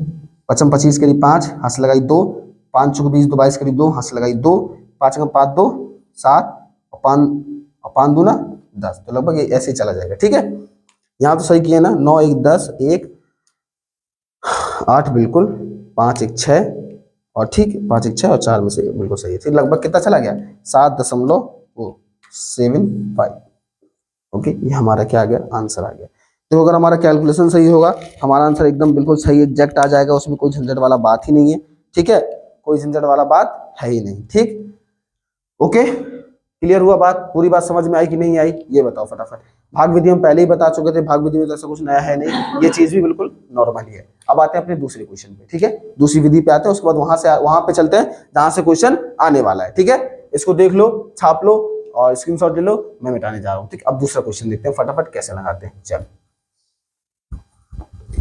5 25 करीब 5, हंस लगाई 2, 5 चौक 20 2 22 करीब 2, हंस लगाई 2, 5 5 2 7 और 5 दूना 10, तो लगभग ये ऐसे ही चला जाएगा, ठीक है। यहाँ तो सही किया ना, 9 1 10 1 8 बिल्कुल, 5 1 6 और ठीक 5 1 6 और 4 में से बिल्कुल सही है, फिर लगभग कितना चला गया, 7.75। ओके, ये हमारा क्या आ गया, आंसर आ गया। तो अगर हमारा कैलकुलेशन सही होगा, हमारा आंसर एकदम बिल्कुल सही एग्जैक्ट आ जाएगा, उसमें कोई झंझट वाला बात ही नहीं है, ठीक है, कोई झंझट वाला बात है ही नहीं, ठीक। ओके, क्लियर हुआ बात, पूरी बात समझ में आई कि नहीं आई, ये बताओ फटाफट। भाग विधि हम पहले ही बता चुके थे, भाग विधि में तो ऐसा कुछ नया है नहीं, ये चीज भी बिल्कुल नॉर्मल ही है। अब आते हैं अपने दूसरे क्वेश्चन पे, ठीक है, दूसरी विधि पे आते हैं, उसके बाद वहां पे चलते हैं जहां से क्वेश्चन आने वाला है, ठीक है। इसको देख लो, छाप लो और स्क्रीनशॉट ले लो, मैं मिटाने जा रहा हूँ, ठीक। अब दूसरा क्वेश्चन देखते हैं फटाफट कैसे लगाते हैं, चल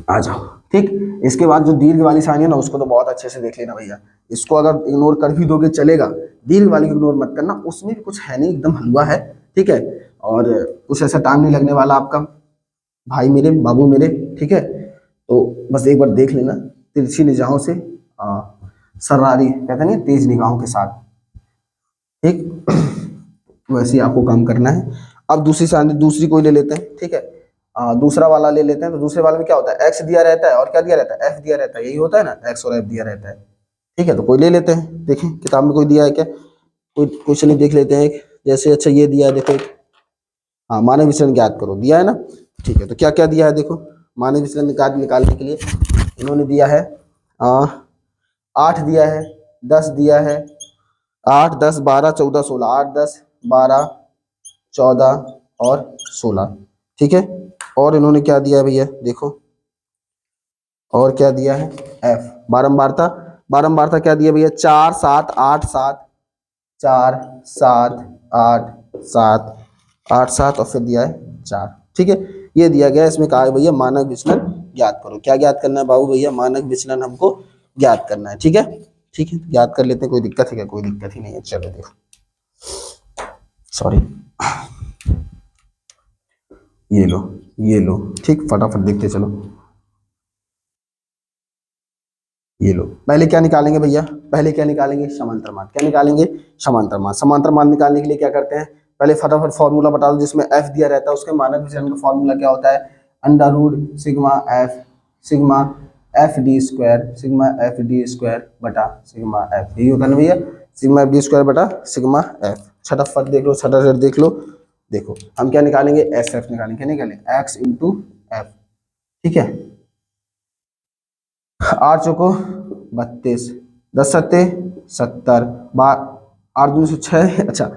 आ जाओ, ठीक। इसके बाद जो दीर्घ वाली सारणी है ना, उसको तो बहुत अच्छे से देख लेना भैया, इसको अगर इग्नोर कर भी दोगे चलेगा, दीर्घ वाली को इग्नोर मत करना, उसमें भी कुछ है नहीं, एकदम हलवा है, ठीक है, और कुछ ऐसा टाइम नहीं लगने वाला आपका, भाई मेरे, बाबू मेरे, ठीक है। तो बस एक बार देख लेना, तिरछी निगाहों से, सर्रारी कहते हैं तेज निगाहों के साथ, ठीक। वैसे ही आपको काम करना है। अब दूसरी सारणी, दूसरी कोई ले लेते हैं, ठीक है, दूसरा वाला ले लेते हैं। तो दूसरे वाले में क्या होता है, एक्स दिया रहता है और क्या दिया रहता है, एफ दिया रहता है, यही होता है ना, एक्स और एफ दिया रहता है, ठीक है। तो कोई ले लेते हैं, देखें किताब में कोई दिया है क्या, कोई क्वेश्चन ही देख लेते हैं, जैसे अच्छा ये दिया है देखो, हाँ, मानक विचलन ज्ञात करो, दिया है ना, ठीक है। तो क्या क्या दिया है देखो, मानक विचलन निकालने के लिए इन्होंने दिया है 8 दिया है, 10 दिया है, 8 10 12 14 16, 8 10 12 14 और 16, ठीक है। और इन्होंने क्या दिया है भैया देखो, और क्या दिया है, एफ बारंबारता क्या दिया भैया, 4 7 8 7, 4 7 8 7 8 7 और फिर दिया है 4, ठीक है। ये दिया गया, इसमें कहा है भैया मानक विचलन ज्ञात करो। क्या ज्ञात करना है बाबू भैया, मानक विचलन हमको ज्ञात करना है, ठीक है, ठीक है, ज्ञात कर लेते हैं। कोई दिक्कत है क्या, कोई दिक्कत ही नहीं है, चलो देखो, सॉरी, ये लो, ठीक, फटाफट देखते चलो। ये लो, पहले क्या निकालेंगे भैया, पहले क्या निकालेंगे, समांतर मान। क्या निकालेंगे, समांतर मान। समांतर मान निकालने के लिए क्या करते हैं, पहले फटाफट फॉर्मूला बता दो, जिसमें एफ दिया रहता है, उसके मानक विचलन का फॉर्मूला क्या होता है, under root sigma F D square बटा सिग्मा एफ, यही होता है ना भैया, सिग्मा एफ डी स्क्वायर बटा सिग्मा एफ। छटाफट देख लो, छटाफट देख लो, देखो हम क्या निकालेंगे, एस एफ निकालेंगे, क्या निकालेंगे, एक्स इंटू एफ, ठीक है। 8 चौको 32, 10 सत्ते 70, 8 दूनी 6, अच्छा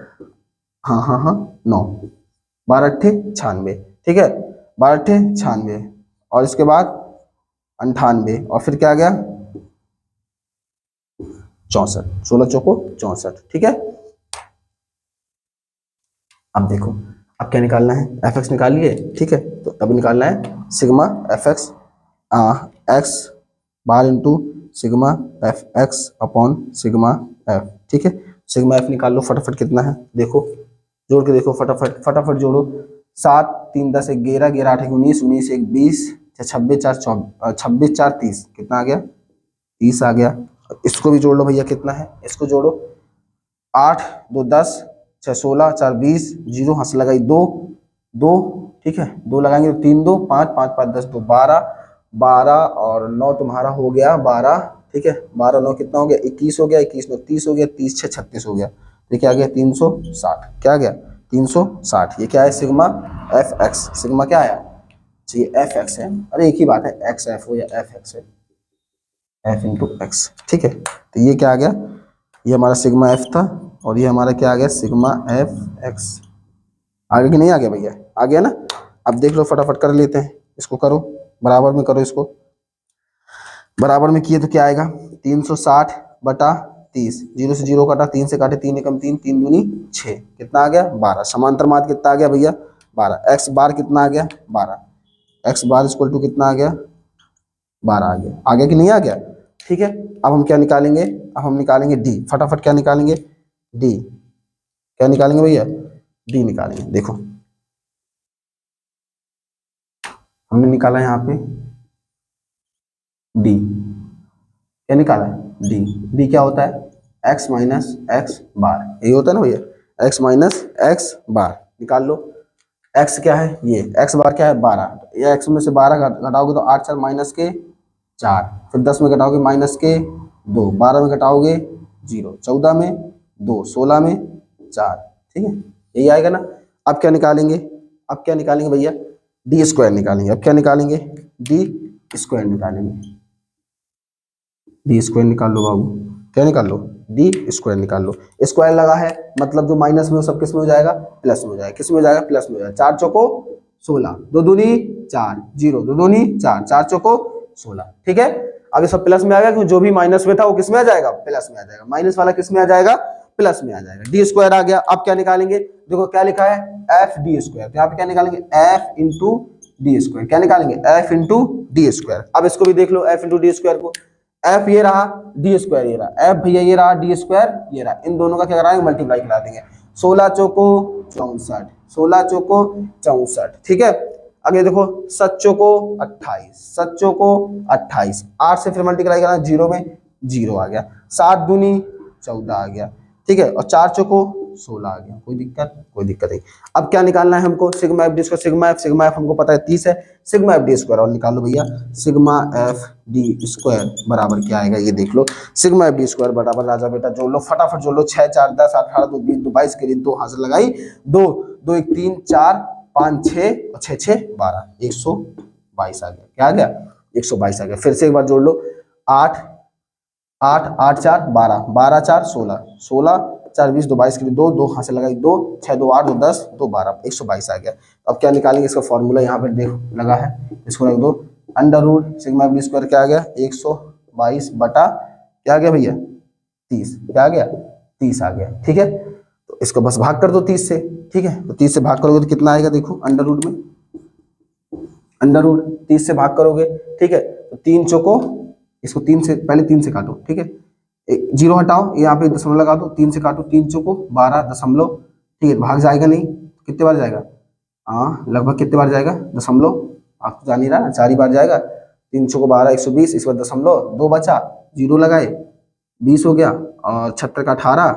हाँ 9, 12 अट्ठे 96, ठीक है, 12 अट्ठे 96 और इसके बाद 98 और फिर क्या आ गया 64, 16 चौको 64, ठीक है। अब देखो, अब क्या निकालना है, एफ एक्स निकाल लिए, ठीक है। तो अब निकालना है sigma F X X bar into sigma F X upon sigma F, ठीक है। सिग्मा एफ निकाल लो फटाफट, कितना है देखो, जोड़ के देखो फटाफट जोड़ो, 7 3 10 11 11 8 19 19 1 20 26 4 26 4 30, कितना आ गया 30 आ गया। इसको भी जोड़ लो भैया, कितना है, इसको जोड़ो, 8 2 10 6 16 4 20 जीरो, हंस लगाई 2 2, ठीक है, 2 लगाएंगे तो 3 2 5 5 5 10 2 12 और 9 तुम्हारा हो गया 12, ठीक है, 12 9 कितना हो गया 21 हो गया, 21 9 30 हो गया, 30 6 36 हो गया, तो क्या आ गया 360, क्या आ गया 360। ये क्या है, सिग्मा एफ एक्स, सिग्मा क्या आया ये एफ एक्स है, अरे एक ही बात है, एक्स एफ हो या एफ एक्स है, एफ इंटू एक्स, ठीक है। तो ये क्या आ गया, ये हमारा सिग्मा एफ था और ये हमारा क्या आ गया, सिग्मा एफ एक्स। आगे कि नहीं आ गया भैया, आ गया ना। अब देख लो फटाफट कर लेते हैं, इसको करो बराबर में, करो इसको बराबर में किए तो क्या आएगा, 360 बटा 30, 0 से 0 काटा, 3 से काटे 3 एकम 3, 3 दूनी 6, कितना आ गया 12। समांतर माध्य कितना आ गया भैया 12। एक्स बार कितना आ गया 12, एक्स बार इक्वल टू कितना आ गया 12 आ गया। आगे कि नहीं आ गया, ठीक है। अब हम क्या निकालेंगे, अब हम निकालेंगे डी, फटाफट क्या निकालेंगे, डी क्या निकालेंगे भैया, डी निकालेंगे। देखो हमने निकाला यहाँ पे डी, क्या निकाला डी, डी क्या होता है एक्स माइनस एक्स बार, यही होता है ना भैया, एक्स माइनस एक्स बार निकाल लो। एक्स क्या है, ये एक्स बार क्या है 12, ये एक्स में से 12 घटाओगे तो 8 4 माइनस के 4, फिर 10 में घटाओगे माइनस के 2, 12 में घटाओगे 0, 14 में 2, 16 में 4, ठीक है, यही आएगा ना। अब क्या निकालेंगे, अब क्या निकालेंगे भैया, डी स्क्वायर निकालेंगे। अब क्या निकालेंगे, डी स्क्वायर निकालेंगे, डी स्क्वायर निकाल लो बाबू, क्या निकाल लो, डी स्क्वायर निकाल लो। स्क्वायर लगा है मतलब जो माइनस में हो सब किस में हो जाएगा, प्लस में हो जाएगा, किस में हो जाएगा, प्लस में हो जाएगा। 4 चौको 16, 2 दूनी 4, 0 2 दूनी 4, 4 चौको 16, ठीक है। अब ये सब प्लस में आ गया, क्योंकि जो भी माइनस में था वो किस में आ जाएगा, प्लस में आ जाएगा, माइनस वाला किस में आ जाएगा, प्लस में आ जाएगा। डी स्क्वायर आ गया। अब क्या निकालेंगे, देखो क्या लिखा है एफ डी स्क्वायर, तो यहाँ पे क्या निकालेंगे एफ इंटू डी स्क्वायर, क्या निकालेंगे एफ इंटू डी स्क्वायर। अब इसको भी देख लो एफ इंटू डी स्क्वायर को, एफ ये रहा, डी स्क्वायर ये रहा, एफ भैया ये रहा, डी स्क्वायर ये रहा, इन दोनों का क्या कराएंगे मल्टीप्लाई करा देंगे। 16 चौको 64, 16 चौको 64, ठीक है। आगे देखो 7 चौको 28, 7 चौको 28, 8 से फिर मल्टीप्लाई करना, 0 में 0 आ गया, 7 दूनी 14 आ गया, ठीक है, और 4 चौको 16 आ गया। कोई दिक्कत, कोई दिक्कत नहीं। अब क्या निकालना है हमको, sigma F D square, sigma F हमको पता है 30 है, सिग्मा एफ डी स्क्वायर और निकालो भैया, सिग्मा एफ डी स्क्वायर बराबर क्या आएगा, ये देख लो, सिग्मा एफ डी स्क्वायर बराबर, राजा बेटा जोड़ लो फटाफट जोड़ लो, 6 4 10 18 2 20 2 22 के लिए 2 हाथ से लगाई, 2 2 1 3 4 5 6 और 6 6 12, 122 आ गया, क्या आ गया 122 आ गया। फिर से एक बार जोड़ लो, 8 8 8 4 12, 12 4 16, 16 4 20 2 22 के लिए 2 2 हाथ से लगाई, 2 6 2 8 2 10 2 12, 122 आ गया। अब क्या निकालेंगे, इसका फॉर्मूला यहाँ पे देख लगा है, इसको रख दो, under root sigma F D square क्या आ गया 122 बटा क्या आ गया भैया 30, क्या आ गया 30 आ गया, ठीक है। तो इसको बस भाग कर दो 30 से, ठीक है, तो 30 से भाग करोगे तो कितना आएगा, देखो अंडर रूट में, अंडर रूट 30 से भाग करोगे, ठीक है, तो 3 चौको, इसको 3 से पहले 3 से काटो, ठीक है, 0 हटाओ, यहाँ पे दशमलव लगा दो, 3 से काटो, 3 चौको 12 दशमलव, ठीक है, भाग जाएगा नहीं, कितने बार जाएगा, हाँ लगभग कितने बार जाएगा, दशमलव, आप तो जान ही रहा ना 4 ही बार जाएगा, 3 चौको 12 120, इस बार दशमलव 2 बचा, 0 लगाए 20 हो गया, और 76 का 18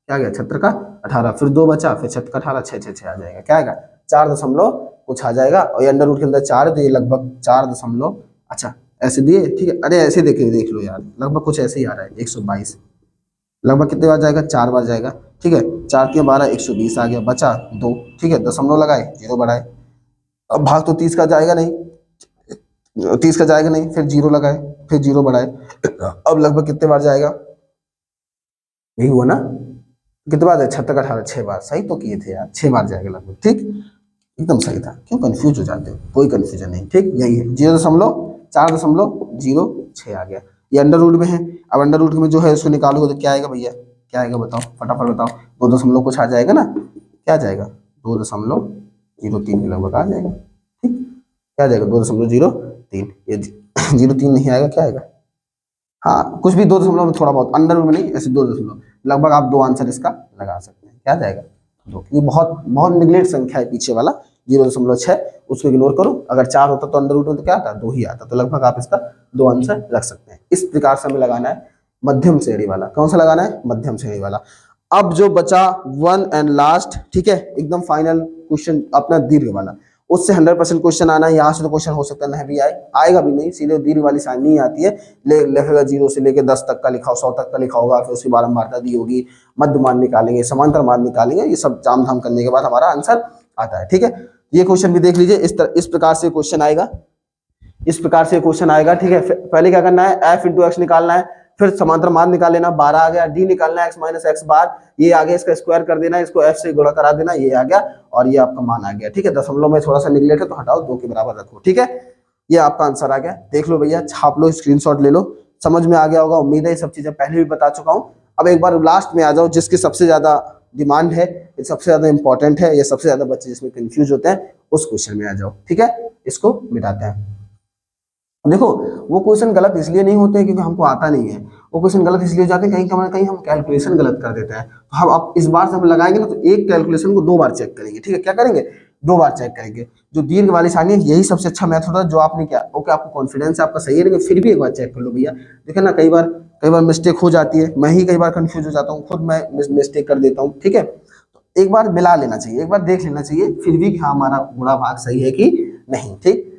क्या गया, 76 का 18, फिर 2 बचा, फिर 76 का 18 6 6 6 आ जाएगा, क्या आएगा 4 दशमलव कुछ आ जाएगा, और ये अंडर रूट के अंदर 4 है तो ये लगभग 4 दशमलव, अच्छा ऐसे दिए, ठीक है, अरे ऐसे देखे देख लो यार, लगभग कुछ ऐसे ही आ रहा है 122, लगभग कितने बार जाएगा 4 बार जाएगा, ठीक है, 4 3 12 120 आ गया, बचा 2, ठीक है, दशमलव लगाए 0 बढ़ाए, अब भाग तो 30 का जाएगा नहीं, 30 का जाएगा नहीं, फिर 0 लगाए, फिर 0 बढ़ाए, अब लगभग कितने बार जाएगा, यही हुआ ना, कितने बार है 76 का 18 6 बार, सही तो किए थे यार, 6 बार जाएगा लगभग, ठीक एकदम सही था, क्यों कंफ्यूज हो जाते हो, कोई कंफ्यूजन नहीं, ठीक यही है 0.406 आ गया, ये अंडर रूट में है। अब अंडर रूट में जो है उसको निकालोगे तो क्या आएगा भैया, क्या आएगा बताओ फटाफट बताओ, 2 दशमलव कुछ आ जाएगा ना, क्या आ जाएगा 2.03 के लगभग आ जाएगा, ठीक क्या आ जाएगा 2.03, ये 03 नहीं आएगा, क्या आएगा, हाँ कुछ भी 2 दशमलव में थोड़ा बहुत, अंडर रूट में नहीं, ऐसे 2 दशमलव, लगभग आप 2 आंसर इसका लगा सकते हैं, क्या आ जाएगा 2, क्योंकि बहुत बहुत निगलेक्ट संख्या है पीछे वाला 0.6, उसको इग्नोर करो, अगर 4 होता तो अंडर रूट में तो क्या आता 2 ही आता, तो लगभग आप इसका 2 आंसर रख सकते हैं। इस प्रकार से हमें लगाना है मध्यम श्रेणी वाला, कौन सा लगाना है मध्यम श्रेणी वाला। अब जो बचा 1 एंड लास्ट, ठीक है, एकदम फाइनल क्वेश्चन अपना दीर्घ वाला, उससे 100% क्वेश्चन आना है, यहाँ से तो क्वेश्चन हो सकता है नहीं भी आएगा भी नहीं, सीधे दीर्घ वाली साइन नहीं आती है, लिखेगा 0 से लेकर 10 तक का लिखा हो, 100 तक का लिखा होगा, फिर उसकी बारंबारता दी होगी, मध्य मान निकालेंगे, समांतर मान निकालेंगे, ये सब जाम धाम करने के बाद हमारा आंसर आता है, ठीक है। ये क्वेश्चन भी देख लीजिए, इस प्रकार से क्वेश्चन आएगा, इस प्रकार से क्वेश्चन आएगा, ठीक है। पहले क्या करना है, f इंटू एक्स निकालना है, फिर समांतर मान निकाल लेना, 12 आ गया, d निकालना है x माइनस एक्स बार, ये आ गया, इसका स्क्वायर कर देना, इसको f से गुणा करा देना, ये आ गया, और ये आपका मान आ गया, ठीक है। दशमलव में थोड़ा सा निगलेक्ट है तो हटाओ, 2 के बराबर रखो, ठीक है। ये आपका आंसर आ गया, देख लो भैया, छाप लो, स्क्रीनशॉट ले लो, समझ में आ गया होगा, उम्मीद है। ये सब चीजें पहले भी बता चुका हूँ। अब एक बार लास्ट में आ जाओ, जिसकी सबसे ज्यादा डिमांड है, ये सबसे ज्यादा इंपॉर्टेंट है, ये सबसे ज्यादा बच्चे जिसमें कंफ्यूज होते हैं, उस क्वेश्चन में आ जाओ, ठीक है। इसको मिटाते हैं। देखो, वो क्वेश्चन गलत इसलिए नहीं होते हैं क्योंकि हमको आता नहीं है, वो क्वेश्चन गलत इसलिए हो जाते हैं कहीं हम कैलकुलेशन गलत कर देते हैं। तो हम अब इस बार से हम लगाएंगे ना, तो एक कैलकुलेशन को 2 बार चेक करेंगे, ठीक है। क्या करेंगे, 2 बार चेक करेंगे। जो दीर्घ वाली सारणी है, यही सबसे अच्छा मेथड है, जो आपने क्या, ओके, आपको कॉन्फिडेंस है, आपका सही है, लेकिन फिर भी एक बार चेक कर लो भैया। देखिए ना, कई बार मिस्टेक हो जाती है, मैं ही कई बार कंफ्यूज हो जाता हूँ, खुद मैं मिस्टेक कर देता हूँ, ठीक है। तो एक बार मिला लेना चाहिए, एक बार देख लेना चाहिए फिर भी कि हाँ हमारा गुणा भाग सही है कि नहीं, ठीक।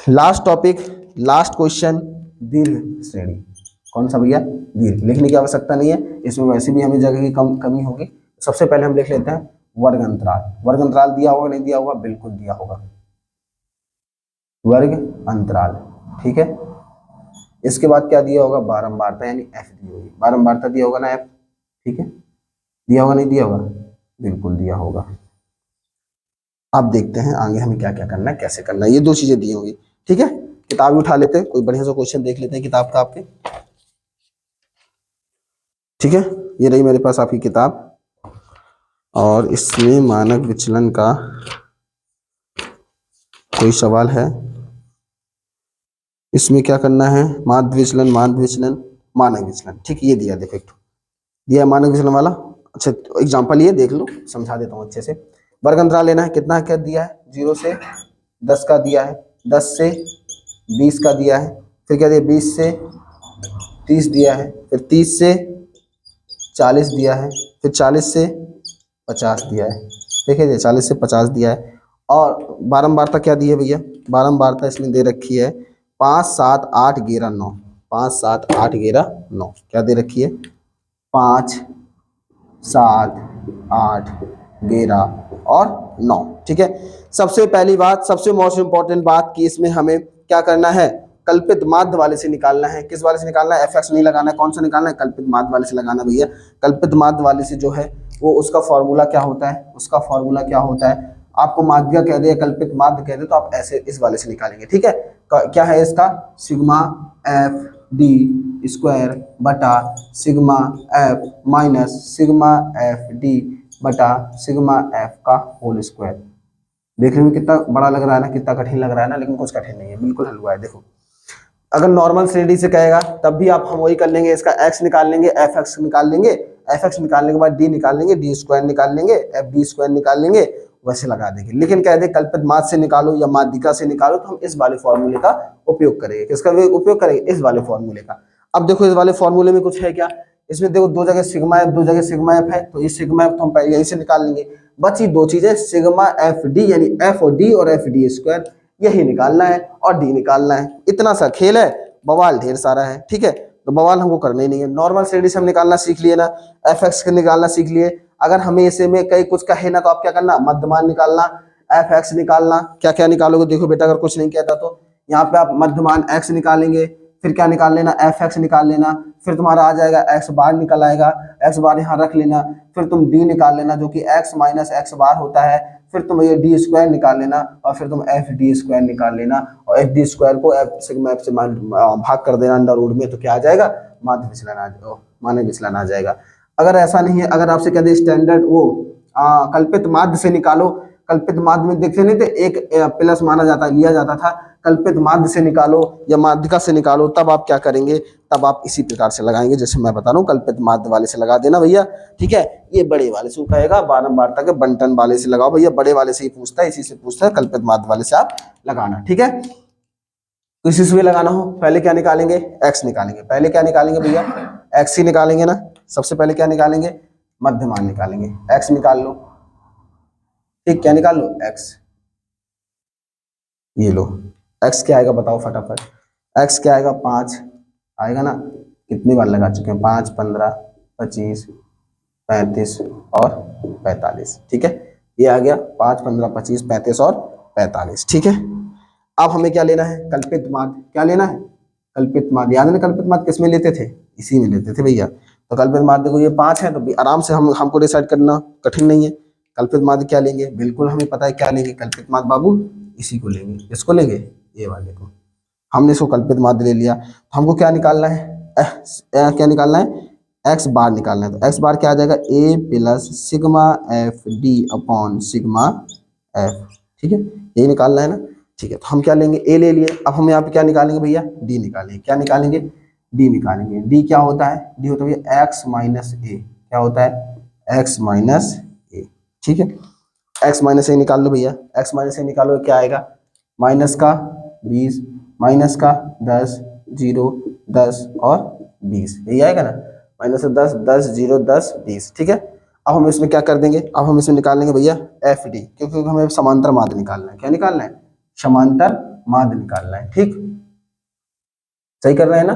लास्ट टॉपिक, लास्ट क्वेश्चन, दीर्घ श्रेणी। कौन सा भैया, दीर्घ। लिखने की आवश्यकता नहीं है, इसमें वैसे भी हमें जगह की कमी होगी। सबसे पहले हम लिख लेते हैं वर्ग अंतराल। वर्ग अंतराल दिया होगा, नहीं दिया होगा, बिल्कुल दिया होगा, वर्ग अंतराल, ठीक है। इसके बाद क्या दिया होगा, बारंबारता, यानी एफ दी होगी, बारंबारता दिया होगा ना, एफ, ठीक है। दिया होगा, नहीं दिया होगा, बिल्कुल दिया होगा। अब देखते हैं आगे हमें क्या क्या करना है, कैसे करना है। ये 2 चीजें दी होंगी, ठीक है। किताब उठा लेते हैं, कोई बढ़िया सा क्वेश्चन देख लेते हैं किताब का आपके, ठीक है। ये रही मेरे पास आपकी किताब, और इसमें मानक विचलन का कोई सवाल है। इसमें क्या करना है, माध्य विचलन, माध्य विचलन, मानक विचलन, ठीक। ये दिया, देखो एक दिया मानक विचलन वाला। अच्छा, एग्जांपल ये देख लो, समझा देता हूँ अच्छे से। वर्ग अंतराल लेना है, कितना क्या दिया है, 0 से 10 का दिया है, 10 से 20 का दिया है, फिर क्या दिया, 20 से 30 दिया है, फिर 30 से 40 दिया है, फिर 40 से 50 दिया है, देखिए 40 से 50 दिया है। और बारंबारता क्या दी है भैया, बारंबारता इसमें दे रखी है 5, 7, 8, 11, 9, 5, 7, 8, 11, 9, क्या दे रखी है, 5, 7, 8, 11 और 9, ठीक है। सबसे पहली बात, सबसे मोस्ट इंपॉर्टेंट बात कि इसमें हमें क्या करना है, कल्पित माध्य वाले से निकालना है। किस वाले से निकालना है, एफ नहीं लगाना है, कौन सा निकालना है, कल्पित माध्य वाले से लगाना भैया। कल्पित माध्य वाले से जो है वो, उसका फॉर्मूला क्या होता है, उसका फॉर्मूला क्या होता है, आपको माध्य कह दे, कल्पित माध्य कह दे, तो आप ऐसे इस वाले से निकालेंगे, ठीक है। क्या है इसका, सिग्मा एफ डी स्क्वायर बटा sigma F minus sigma F D बटा सिग्मा एफ का होल स्क्वायर। देखने में कितना बड़ा लग रहा है ना, कितना कठिन लग रहा है ना, लेकिन कुछ कठिन नहीं है, बिल्कुल हलवा है। देखो, अगर नॉर्मल श्रेणी से कहेगा तब भी आप हम वही कर लेंगे, इसका x निकाल लेंगे, एफ एक्स निकाल लेंगे, एफ एक्स निकालने के बाद d निकाल लेंगे, डी स्क्वायर निकाल लेंगे, एफ डी स्क्वायर निकाल लेंगे, वैसे लगा देंगे। लेकिन कह दे कल्पित माध्य से निकालो या माध्यिका से निकालो, तो हम इस वाले फॉर्मूले का उपयोग करेंगे। किसका उपयोग करेंगे, इस वाले फॉर्मूले का। अब देखो इस वाले फॉर्मूले में कुछ है क्या, इसमें देखो 2 जगह सिग्मा एफ, 2 जगह सिग्मा एफ है, तो ये सिग्मा एफ तो हम पहले यहीं से निकाल लेंगे। बची 2 चीजें, सिग्मा एफ डी यानी एफ और डी, और एफ डी स्क्वायर, यही निकालना है और डी निकालना है। इतना सा खेल है, बवाल ढेर सारा है, ठीक है। तो बवाल हमको करना ही नहीं है, नॉर्मल श्रेणी से हम निकालना सीख लिए ना, एफ एक्स निकालना सीख लिए। अगर हमें इसे में कई कुछ कहे ना, तो आप क्या करना, मध्यमान निकालना, एफ एक्स निकालना। क्या क्या निकालोगे, देखो बेटा, अगर कुछ नहीं कहता तो यहाँ पे आप मध्यमान एक्स निकालेंगे, फिर क्या निकाल लेना, एफ एक्स निकाल लेना, फिर तुम्हारा आ जाएगा एक्स बार निकल आएगा, एक्स बार यहाँ रख लेना, फिर तुम डी निकाल लेना जो कि एक्स माइनस एक्स बार होता है, फिर तुम ये डी स्क्वायर निकाल लेना, और फिर तुम एफ डी स्क्वायर निकाल लेना, और एफ डी स्क्वायर को एफ सिग्मा एफ से भाग कर देना अंडर रूट में, तो क्या आ जाएगा, माध्य विचलन मानक विचलन आ जाएगा। अगर ऐसा नहीं है, अगर आपसे कहते स्टैंडर्ड वो कल्पित माध्य से निकालो, कल्पित माध्य में देखते नहीं थे एक प्लस माना जाता, लिया जाता था, कल्पित माध्य से निकालो या माध्यिका से निकालो, तब आप क्या करेंगे, तब आप इसी प्रकार से लगाएंगे जैसे मैं बता रहा हूँ, कल्पित माध्य वाले से लगा देना भैया, ठीक है। ये बड़े वाले से कहेगा, बारंबारता के बंटन वाले से लगाओ भैया, बड़े वाले से ही पूछता है, इसी से पूछता है, कल्पित माध्य वाले से आप लगाना, ठीक है। तो इसी से भी लगाना हो, पहले क्या निकालेंगे, एक्स निकालेंगे, पहले क्या निकालेंगे भैया, एक्स ही निकालेंगे ना। सबसे पहले क्या निकालेंगे, मध्यमान निकालेंगे, एक्स निकाल लो, ठीक, क्या निकाल लो, एक्स, ये लो, एक्स क्या आएगा बताओ फटाफट, एक्स क्या आएगा, 5 आएगा ना। कितनी बार लगा चुके हैं, 5, 15, 25, 35 और 45, ठीक है। ये आ गया 5, 15, 25, 35 और 45। ठीक है, अब हमें क्या लेना है, कल्पित माध्य। क्या लेना है, कल्पित माध्य। याद है ना, कल्पित माध्य किस में लेते थे, इसी में लेते थे भैया। तो कल्पित माध्य देखो ये 5 है, तो आराम से हमको डिसाइड करना कठिन नहीं है। कल्पित माध्य क्या लेंगे, बिल्कुल हमें पता है क्या लेंगे, कल्पित माध्य बाबू इसी को लेंगे। इसको लेंगे, ये वाले को। हमने इसको कल्पित माध्य ले लिया, तो हमको क्या निकालना है, क्या निकालना है, एक्स बार निकालना है। तो एक्स बार क्या आ जाएगा, A plus sigma F D upon sigma F. ठीक है, यही निकालना है ना। ठीक है, तो हम क्या लेंगे, ए ले लिए। अब हम यहाँ पे क्या निकालेंगे भैया, डी निकालेंगे। क्या निकालेंगे, डी निकालेंगे। डी क्या होता है, डी होता है भैया एक्स माइनस ए। क्या होता है, एक्स माइनस ए। ठीक है, एक्स माइनस ए निकाल लो भैया। एक्स माइनस ए निकालो, क्या आएगा, माइनस का 20, माइनस का 10, 0, 10 और 20, यही आएगा ना। माइनस 10, 10, 0, 10, 20। ठीक है, अब हम इसमें क्या कर देंगे, अब हम इसमें निकालेंगे भैया एफ डी, क्योंकि हमें समांतर माध्य निकालना है। क्या निकालना है, समांतर माध्य निकालना है। ठीक, सही कर रहे हैं ना,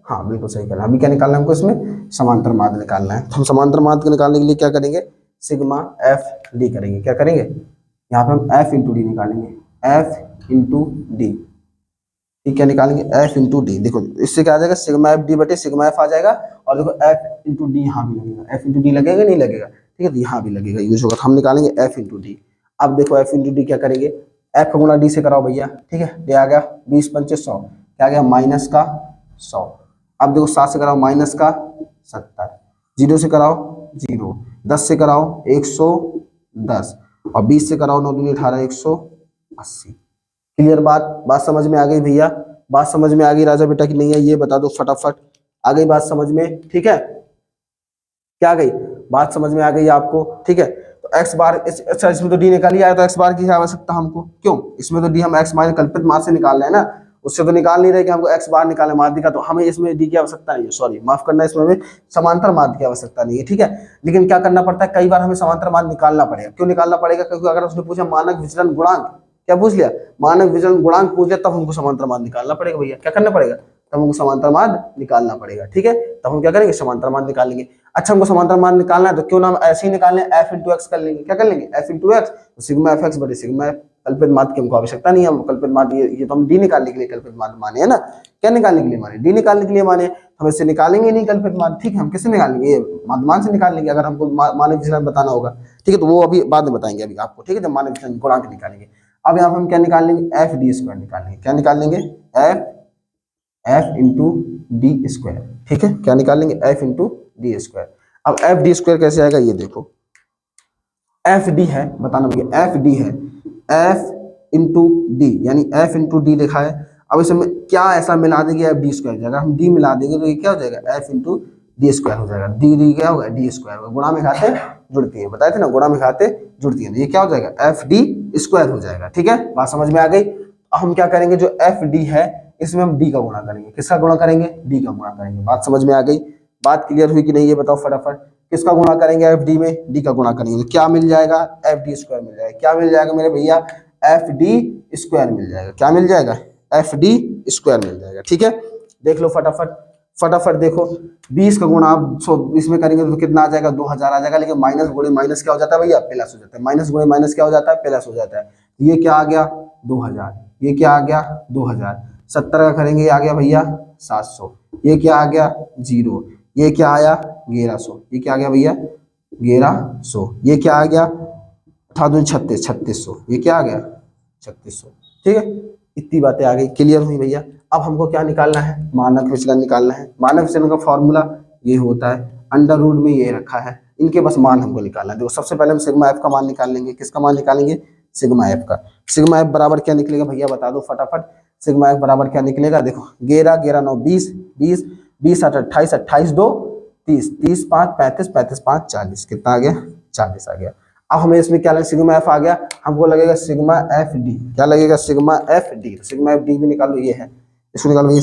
हाँ बिल्कुल सही कर रहे हैं। अभी क्या निकालना है हमको, इसमें समांतर माध्य निकालना है। तो हम समांतर माध्य को निकालने के लिए क्या करेंगे, सिग्मा एफ डी करेंगे। क्या करेंगे, यहाँ पे हम एफ इंटू डी निकालेंगे, एफ इंटू डी। ठीक, क्या निकालेंगे, एफ इंटू डी। देखो इससे क्या आ जाएगा, सिग्मा एफ डी बटे सिग्मा एफ आ जाएगा। और देखो एफ इंटू डी यहाँ भी लगेगा, एफ इंटू डी लगेगा नहीं लगेगा, ठीक है, तो यहाँ भी लगेगा, यूज होगा। हम निकालेंगे एफ इंटू डी। अब देखो एफ इंटू डी क्या करेंगे, एफ का गुणा डी से कराओ भैया। ठीक है, ये आ गया 20 पंचे 100, क्या आ गया माइनस का 100। अब देखो 7 से कराओ माइनस का 70, 0 से कराओ 0, 10 से कराओ 110 और 20 से कराओ 9 दूनी 18, 180। क्लियर बात समझ में आ गई भैया, बात समझ में आ गई राजा बेटा की नहीं है, ये बता दो फटाफट। आ गई बात समझ में, ठीक है, क्या आ गई बात समझ में आ गई आपको। ठीक है, तो एक्स बार अच्छा इसमें तो डी निकाल लिया है, तो एक्स बार की आवश्यकता हमको क्यों, इसमें तो डी हम एक्स माइनस कल्पित माध्य से निकाल रहे हैं ना, उससे तो निकाल नहीं रहे कि हमको एक्स बार निकालना माध्य का, तो हमें इसमें डी की आवश्यकता नहीं है, सॉरी माफ करना, इसमें हमें समांतर माध्य की आवश्यकता नहीं है। ठीक है, लेकिन क्या करना पड़ता है, कई बार हमें समांतर माध्य निकालना पड़ेगा। क्यों निकालना पड़ेगा, क्योंकि अगर उसने पूछा मानक विचलन गुणांक, क्या पूछ लिया, मानक विचलन गुणांक पूछ लिया, तब हमको समांतर माध्य निकालना पड़ेगा भैया। क्या करना पड़ेगा, तब हमको समांतर माध्य निकालना पड़ेगा। ठीक है, तब हम क्या करेंगे, समांतर माध्य निकालेंगे। अच्छा हमको समांतर माध्य निकालना है, तो क्यों ना हम ऐसे ही निकाल लें, एफ इंटू एक्स कर लेंगे। क्या कर लेंगे, एफ इंटू एक्स, तो सिग्मा एफ एक्स बटे सिग्मा एफ। कल्पित माध्य की हमको आवश्यकता नहीं है, हम कल्पित माध्य ये तो हम डी निकालने के लिए कल्पित माध्य माने है ना। क्या निकालने के लिए माने, डी निकालने के लिए माने, हम इससे निकालेंगे नहीं कल्पित माध्य। ठीक है, हम किससे निकालेंगे, ये माध्यमान से निकाल लेंगे, अगर हमको मानक विचलन बताना होगा। ठीक है, तो वो अभी बाद में बताएंगे अभी आपको। ठीक है, जब मानक विचलन गुणांक निकालेंगे। अब यहाँ पर हम क्या निकाल लेंगे, एफ डी स्क्वायर निकाल लेंगे। क्या निकाल लेंगे, एफ इंटू डी स्क्वायर। ठीक है, क्या निकाल लेंगे, एफ इंटू डी स्क्वायर। अब एफ डी स्क्वायर कैसे आएगा, ये देखो, एफ डी है, बताना भैया एफ डी है, एफ इंटू डी, यानी एफ इंटू डी लिखा है। अब इसमें क्या ऐसा मिला देंगे, एफ डी स्क्वायर अगर हम डी मिला देंगे तो ये क्या हो जाएगा, एफ इंटू डी स्क्वायर हो जाएगा। डी डी क्या होगा, डी स्क्वायर होगा, गुणा में खाते जुड़ती है, बताए थे ना, गुणा में खाते जुड़ती है, ये क्या हो जाएगा, एफ डी स्क्वायर हो जाएगा। ठीक है, बात समझ में आ गई। अब हम क्या करेंगे, जो एफ डी है इसमें हम डी का गुणा करेंगे। किसका गुणा करेंगे, डी का गुणा करेंगे। बात समझ में आ गई, बात क्लियर हुई कि नहीं, ये बताओ फटाफट। किसका गुणा करेंगे, एफ डी में, डी का गुणा करेंगे, तो क्या मिल जाएगा, एफ डी स्क्वायर मिल जाएगा। क्या मिल जाएगा मेरे भैया, एफ डी स्क्वायर मिल जाएगा। क्या मिल जाएगा, एफ डी स्क्वायर मिल जाएगा। ठीक है, देख लो फटाफट देखो, 20 का गुणा आप इसमें करेंगे तो कितना आ जाएगा, 2000 आ जाएगा। लेकिन माइनस गुणे माइनस क्या हो जाता है भैया, प्लस हो जाता है। माइनस गुणे माइनस क्या हो जाता है, प्लस हो जाता है। ये क्या आ गया 2000, ये क्या आ गया 2000। 70 का करेंगे, ये आ गया भैया 700, ये क्या आ गया 0, ये क्या आया 1100, ये क्या आ गया भैया 1100, ये क्या आ गया 3600, ये क्या आ गया 3600। ठीक है, इतनी बातें आ गई, क्लियर हुई भैया। अब हमको क्या निकालना है, मानक विचलन निकालना है। मानक विचलन का फॉर्मूला ये होता है, अंडर रूट में ये रखा है, इनके बस मान हमको निकालना है। देखो सबसे पहले हम सिग्मा एफ का मान निकाल लेंगे। किसका मान निकालेंगे, सिग्मा एफ का। सिग्मा एफ बराबर क्या निकलेगा भैया, बता दो फटाफट। सिग्मा एफ बराबर क्या निकलेगा, देखो 11 11 9 20 20 20 8 28 28 2 30 30 5 35 35 5 40, कितना आ गया 40 आ गया। अब हमें इसमें क्या लगेगा, सिग्मा एफ आ गया, हमको लगेगा सिग्मा एफ डी। क्या लगेगा, sigma F D. Sigma F D भी निकालो, ये है, इसको निकालो, ये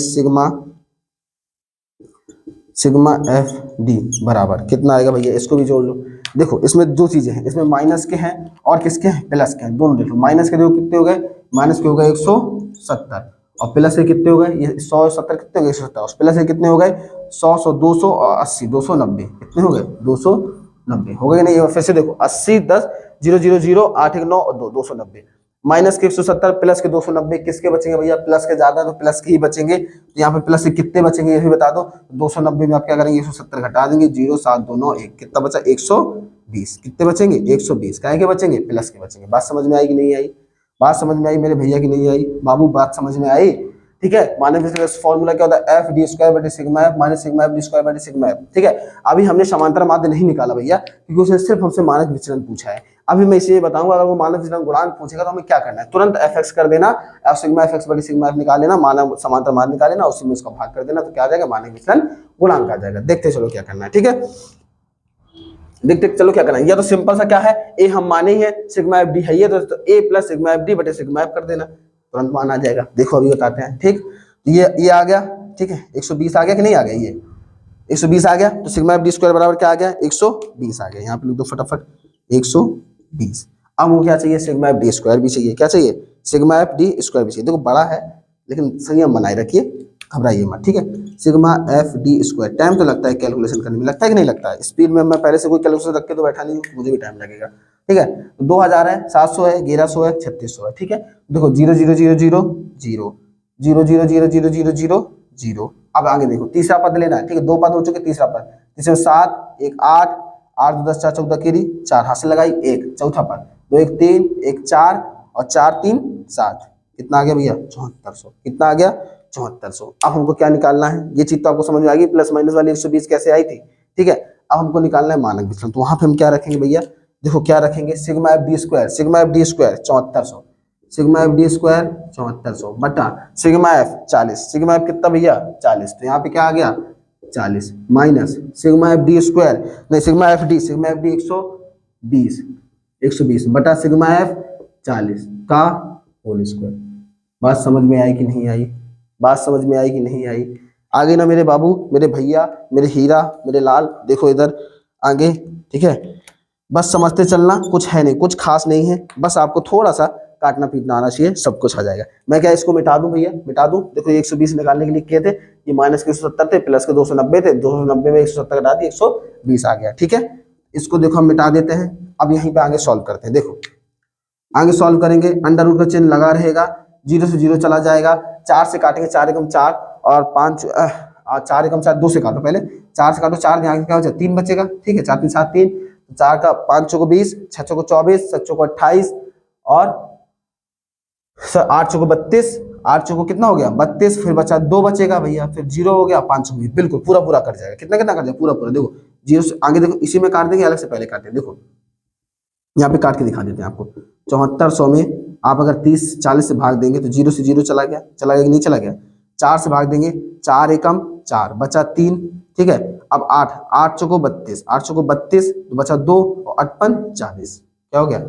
सिग्मा एफ डी बराबर कितना आएगा भैया, इसको भी जोड़ लो। देखो इसमें दो चीजें हैं, इसमें माइनस के हैं और किसके हैं, प्लस के हैं, दोनों देख लो। माइनस के देखो कितने हो गए, माइनस के हो गए 170 और प्लस के कितने हो गए, ये 170 कितने हो गए 170 और प्लस के कितने हो गए 100 100 200 और 80 290, कितने हो गए 290 हो गए नहीं। फिर से देखो 80 10 0 0 0 8 1 9 और 2 290 माइनस के 170 प्लस के 290 किसके बचेंगे भैया, प्लस के ज्यादा तो प्लस के ही बचेंगे। तो यहाँ पे प्लस के कितने बचेंगे ये भी बता दो। 290 में आप क्या करेंगे 170 घटा देंगे, 0 7 2 9 1 कितना बचा 120। कितने बचेंगे 120, काहे के बचेंगे प्लस के बचेंगे। बात समझ में आई कि नहीं आई, बात समझ में आई मेरे भैया की नहीं आई बाबू, बात समझ में आई। ठीक है, माइनस फॉर्मूला क्या होता है एफ डी स्क्वायर बटे sigma F minus sigma F D square बटे सिग्मा एफ। ठीक है, अभी हमने समांतर माध्य नहीं निकाला भैया क्योंकि उसने सिर्फ हमसे मानक विचलन पूछा है। अभी मैं इसे बताऊंगा अगर वो मानक विचलन गुणांक पूछेगा तो हमें क्या करना है, तुरंत एफ एक्स कर देना, एफ सिग्मा एफ एक्स बटे सिग्मा एफ निकाल लेना, मानक समांतर माध्य निकाल लेना, उसी में उसका भाग कर देना तो क्या आ जाएगा मानक विचलन गुणांक आ जाएगा। देखते चलो क्या करना है। ठीक है, देखते चलो क्या करना है। या तो सिंपल सा क्या है, ए हम माने ही है सिग्मा एफ डी है ये, तो ए प्लस सिग्मा एफ डी बटे सिग्मा एफ कर देना, तुरंत मान आ जाएगा। देखो अभी बताते हैं। ठीक, ये आ गया। ठीक है, 120 आ गया कि नहीं आ गया, ये 120 आ गया तो सिग्मा एफ डी स्क्वायर बराबर क्या आ गया 120 आ गया। यहाँ पे लिख दो फटाफट 120। अब वो क्या चाहिए सिग्मा एफ डी स्क्वायर भी चाहिए, क्या चाहिए सिग्मा एफ डी स्क्वायर भी चाहिए। देखो बड़ा है लेकिन संयम बनाए रखिए, घबराइए मत। ठीक है, sigma F D square, time तो लगता है कैलकुलेशन करने में, लगता है कि नहीं लगता है। स्पीड में मैं पहले से कोई कैलकुलेशन रख के तो बैठा नहीं हूँ, मुझे भी टाइम लगेगा। ठीक है, 2000 है, 700 है, 1100 है, 3600 है। ठीक है, देखो 0 0 0 0 0 0 0 0 0 0 0 0। अब आगे देखो तीसरा पद लेना है। ठीक है, दो पद हो चुके, तीसरा पद, तीसरे 7 1 8 8 2 10 4 14 केरी 4 हाथ से लगाई 1, चौथा पद 2 1 3 1 4 और 4 3 7, कितना आ गया भैया 7400। कितना आ गया 7400। अब हमको क्या निकालना है, ये चीज तो आपको समझ में आ गई, प्लस माइनस वाली 120 कैसे आई थी। ठीक है, अब हमको निकालना है मानक विचलन, तो वहां पे हम क्या रखेंगे भैया, देखो क्या रखेंगे sigma F D square, sigma F D square 7400, sigma F D square 7400 बटा सिग्मा एफ 40, सिग्मा एफ कितना भैया 40, तो यहाँ पे क्या आ गया 40 minus sigma F D square, नहीं सिग्मा एफ डी 120 बटा सिग्मा एफ 40 का होल स्क्वायर। बात समझ में आई कि नहीं आई, बात समझ में आई कि नहीं आई। आगे ना मेरे बाबू, मेरे भैया, मेरे हीरा, मेरे लाल, देखो इधर आगे। ठीक है, बस समझते चलना, कुछ है नहीं, कुछ खास नहीं है, बस आपको थोड़ा सा काटना पीटना आना चाहिए, सब कुछ आ जाएगा। मैं क्या इसको मिटा दूं भैया, मिटा दूं। देखो 120 निकालने के लिए किए थे, ये माइनस के 170 थे, प्लस के 290 थे, 290 में 170 घटा दिए 120 आ गया। ठीक है, इसको देखो हम मिटा देते हैं। अब यहीं पे आगे सॉल्व करते हैं। देखो आगे सॉल्व करेंगे, अंडर रूट का चिन्ह लगा रहेगा, 0 से 0 चला जाएगा, 4 से काटेंगे, 4 एकम 4 और 5 4 एकम 4, 2 से काटो, पहले 4 से काटो, 4 क्या हो जाए 3 बचेगा। ठीक है, 4 3 7 3, 4 का 5 चौको 20, 6 चौको 24, 7 चौको 28 और 8 चौको 32, 8 चौको कितना हो गया 32, फिर बचा 2 बचेगा भैया, फिर 0 हो गया, 5 चौको बिल्कुल पूरा पूरा कट जाएगा। कितना कितना कट जाएगा पूरा पूरा। देखो 0 से आगे देखो, इसी में काट देंगे, अलग से पहले काटे। देखो यहाँ पे काट के दिखा देते हैं आपको। 7400 में आप अगर 30 40 से भाग देंगे तो 0 से 0 चला गया, चला गया कि नहीं चला गया। 4 से भाग देंगे, 4 एकम 4 बचा 3। ठीक है, अब 8 चौको 32, 8 चौको 32 तो बचा 2 और 8 5 40, क्या हो गया,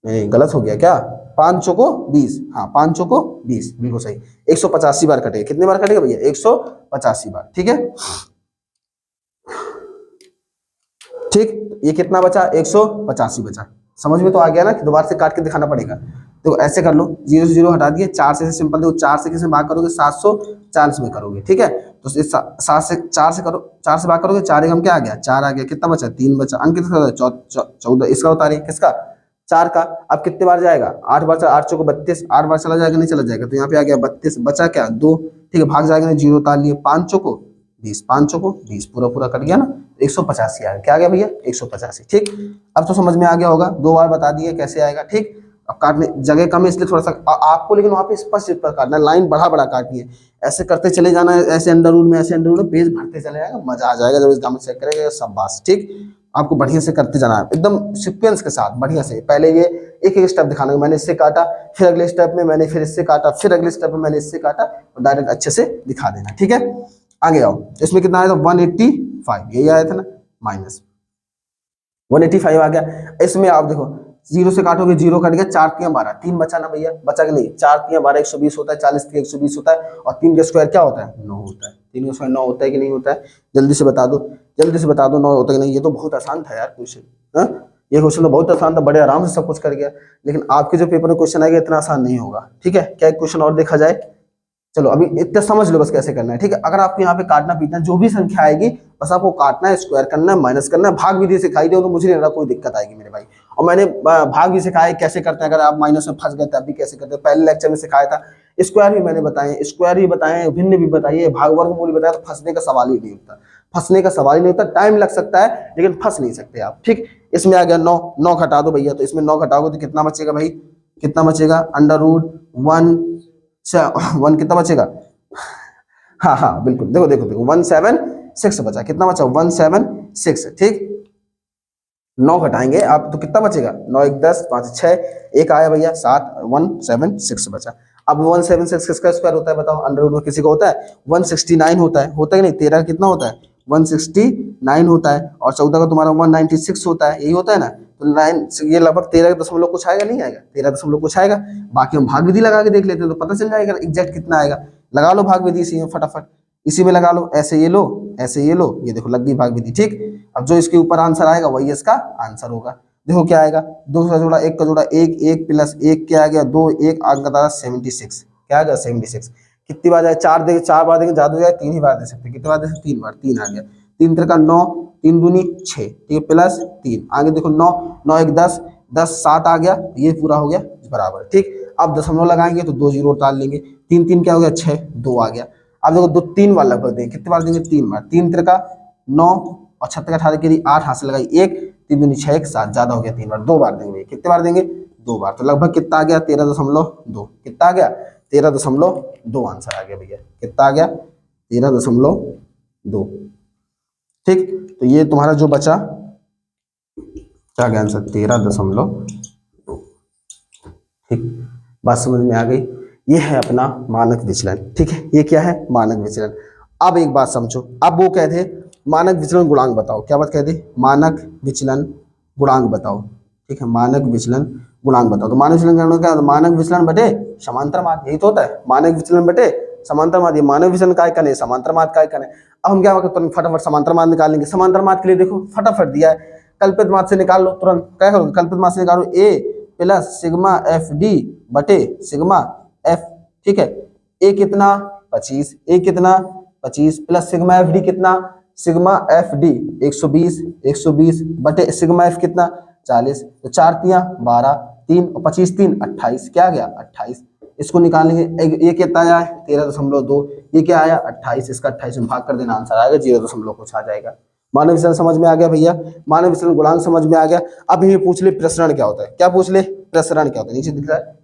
नहीं गलत हो गया क्या, 5 चौको 20, हाँ 5 चौको 20 बिल्कुल सही। 185 बार कटेगा, कितने बार कटेगा भैया 185 बार। ठीक है, ठीक, ये कितना बचा 185 बचा। समझ में तो आ गया ना कि दोबारा से काट के दिखाना पड़ेगा। तो ऐसे कर लो, 0 से 0 हटा दिए, 4 से सिंपल देखो, 4 से किसमें भाग करोगे 740 में करोगे। ठीक है, तो 7 से 4 से करो, 4 से भाग करोगे, 4 एकम क्या आ गया 4 आ गया, कितना बचा 3 बचा, अंक कितना 14, इसका उतारिए किसका 4 का। अब कितने बार जाएगा 8 बार, 8 चौको 32, 8 बार चला जाएगा नहीं चला जाएगा, तो यहाँ पे आ गया 32, बचा क्या 2। ठीक है, भाग जाएगा नहीं, 0 उतार लिए, 5 चौको 20, 5 चौको 20 पूरा पूरा कट गया ना, 185 आ गया, क्या आ गया भैया 185। ठीक, अब तो समझ में आ गया होगा, 2 बार बता दिए कैसे आएगा। ठीक, अब काटने जगह कम है इसलिए थोड़ा सा आपको, लेकिन वहां पे स्पष्ट पर काटना, लाइन बड़ा बड़ा काटनी है, ऐसे करते चले जाना है, ऐसे अंडर रूल में, ऐसे अंडर रूल में, पेज भरते चले जाएगा, मजा आ जाएगा जब एग्जाम चेक करेगा सब बात। ठीक, आपको बढ़िया से करते जाना है, एकदम सीक्वेंस के साथ बढ़िया से। पहले ये एक एक स्टेप दिखाना, मैंने इससे काटा, फिर अगले स्टेप में मैंने फिर इससे काटा, फिर अगले स्टेप में मैंने इससे काटा, और डायरेक्ट अच्छे से दिखा देना। ठीक है, आगे आओ, इसमें कितना आया था 185, यही आया था ना, माइनस 185 आ गया। इसमें आप देखो 0 से काटोगे, 0 कट गया, 4 3 12, 3 बचा ना भैया, बचा कि नहीं, 4 3 12 120 होता है, 40 3 120 होता है, और 3 का स्क्वायर क्या होता है 9 होता है। 3 का स्क्वायर 9 होता है कि नहीं होता है, जल्दी से बता दो, जल्दी से बता दो 9 होता है कि नहीं। ये तो बहुत आसान था यार क्वेश्चन, ये क्वेश्चन तो बहुत आसान था, बड़े आराम से सब कुछ कर गया, लेकिन आपके जो पेपर में क्वेश्चन आएगा इतना आसान नहीं होगा। ठीक है, क्या एक क्वेश्चन और देखा जाए, चलो अभी इतना समझ लो बस कैसे करना है, ठीक है। अगर आपको यहाँ पे काटना पीटना जो भी संख्या आएगी बस आपको काटना है, स्क्वायर करना है, माइनस करना है। भाग विधि सिखाई दो तो मुझे नहीं लगा कोई दिक्कत आएगी मेरे भाई। और मैंने भाग भी सिखाया है कैसे करते हैं, अगर आप माइनस में फंस गए तब भी कैसे करते हैं, पहले लेक्चर में सिखाया था। स्क्वायर भी मैंने बताए, स्क्वायर भी बताए, भिन्न भी बताइए, भाग वर्गमूल भी बताया। तो फंसने का सवाल ही नहीं उठता, फंसने का सवाल ही नहीं होता। टाइम लग सकता है लेकिन फंस नहीं सकते आप, ठीक। इसमें आ गया 9, 9 घटा दो भैया, तो इसमें 9 घटाओगे तो कितना बचेगा भाई, कितना बचेगा, अंडर रूट 1 कितना बचेगा, हाँ हाँ बिल्कुल, देखो देखो देखो 176 बचा, कितना बचा 176, ठीक। 9 घटाएंगे आप तो कितना बचेगा, 9 1 10 5 6, एक आया भैया 7, 176 बचा। अब 176 किसका स्क्वायर होता है बताओ, अंडर रूट में किसी को होता है 169 होता है, होता है कि नहीं, 13 कितना होता है 169 होता है, और 14 का तुम्हारा 196 होता है, यही होता है ना। तो 9 ये लगभग 13 दशमलव कुछ आएगा, नहीं आएगा 13 दशमलव कुछ आएगा। बाकी हम भाग विधि लगा के देख लेते हैं तो पता चल जाएगा एग्जैक्ट कितना आएगा। लगा लो भाग विधि इसी में फटाफट, इसी में लगा लो, ऐसे ये लो, ऐसे ये लो, ये देखो लग गई भाग विधि, ठीक। अब जो इसके ऊपर आंसर आएगा वही इसका आंसर होगा। देखो क्या आएगा, 2 का जोड़ा 1 का जोड़ा 1, 1 प्लस 1 क्या आ गया 2, 1 आगे का 76, क्या आ गया 76। कितनी बार जाए, 4 देंगे, 4 बार देंगे, ज्यादा हो जाए 3 ही बार दे सकते, कितनी बार दे सकते 3 बार, 3 आ गया। 3 3 का 9, 3 दूनी 6, ठीक है, प्लस 3 आगे देखो 9, 9 1 10, 10 7 आ गया, ये पूरा हो गया बराबर, ठीक। अब दशमलव लगाएंगे तो 2 जीरो डाल लेंगे, 3 3 क्या हो गया 6, 2 आ गया। अब देखो 2 3 बार लगभग देंगे, कितने बार देंगे 3 बार, 3 3 का 9 और 36 का 18 के लिए 8 हाथ से लगाई 1, 3 दूनी 6 1 7, ज्यादा हो गया 3 बार, 2 बार देंगे, कितने बार देंगे 2 बार। तो लगभग कितना आ गया 13.2, कितना आ गया 13.2 आंसर आ गया भैया, कितना आ गया 13.2, ठीक। तो ये तुम्हारा जो बचा क्या गया आंसर 13.2, ठीक। बात समझ में आ गई, ये है अपना मानक विचलन, ठीक है, ये क्या है मानक विचलन। अब एक बात समझो, अब वो कह दे मानक विचलन गुणांक बताओ, क्या बात कह दे मानक विचलन गुणांक बताओ, ठीक है, मानक विचलन गुणांक बताओ। तो मानक विचलन गुणांक क्या, मानक विचलन बटे समांतर माध्य, यही तो होता है, मानक विचलन बटे समांतर माध्य। मानक विचलन काय कने, समांतर माध्य काय कने। अब हम क्या करते हैं फटाफट समांतर माध्य निकालेंगे। समांतर माध्य के लिए देखो फटाफट दिया है, कल्पित माध्य से निकाल लो तुरंत, क्या करोगे कल्पित माध्य से निकालो, ए प्लस सिग्मा एफ डी बटे सिग्मा एफ, ठीक है। ए कितना 25, ए कितना 25 प्लस सिग्मा एफ डी कितना, सिग्मा एफ डी 120, 120 बटे सिग्मा एफ कितना 40, तो 4 3 12, 3 और 25 3 28, क्या आ गया 28। इसको निकालेंगे, ये कितना आया 13.2, ये क्या आया 28, इसका 28 में भाग कर देना, आंसर आएगा 0. कुछ आ जाएगा। मानव विचलन समझ में आ गया भैया, मानव विचलन गुणांक समझ में आ गया। अब ये पूछ ले प्रसरण क्या होता है, क्या पूछ ले प्रसरण क्या होता है, नीचे दिख रहा है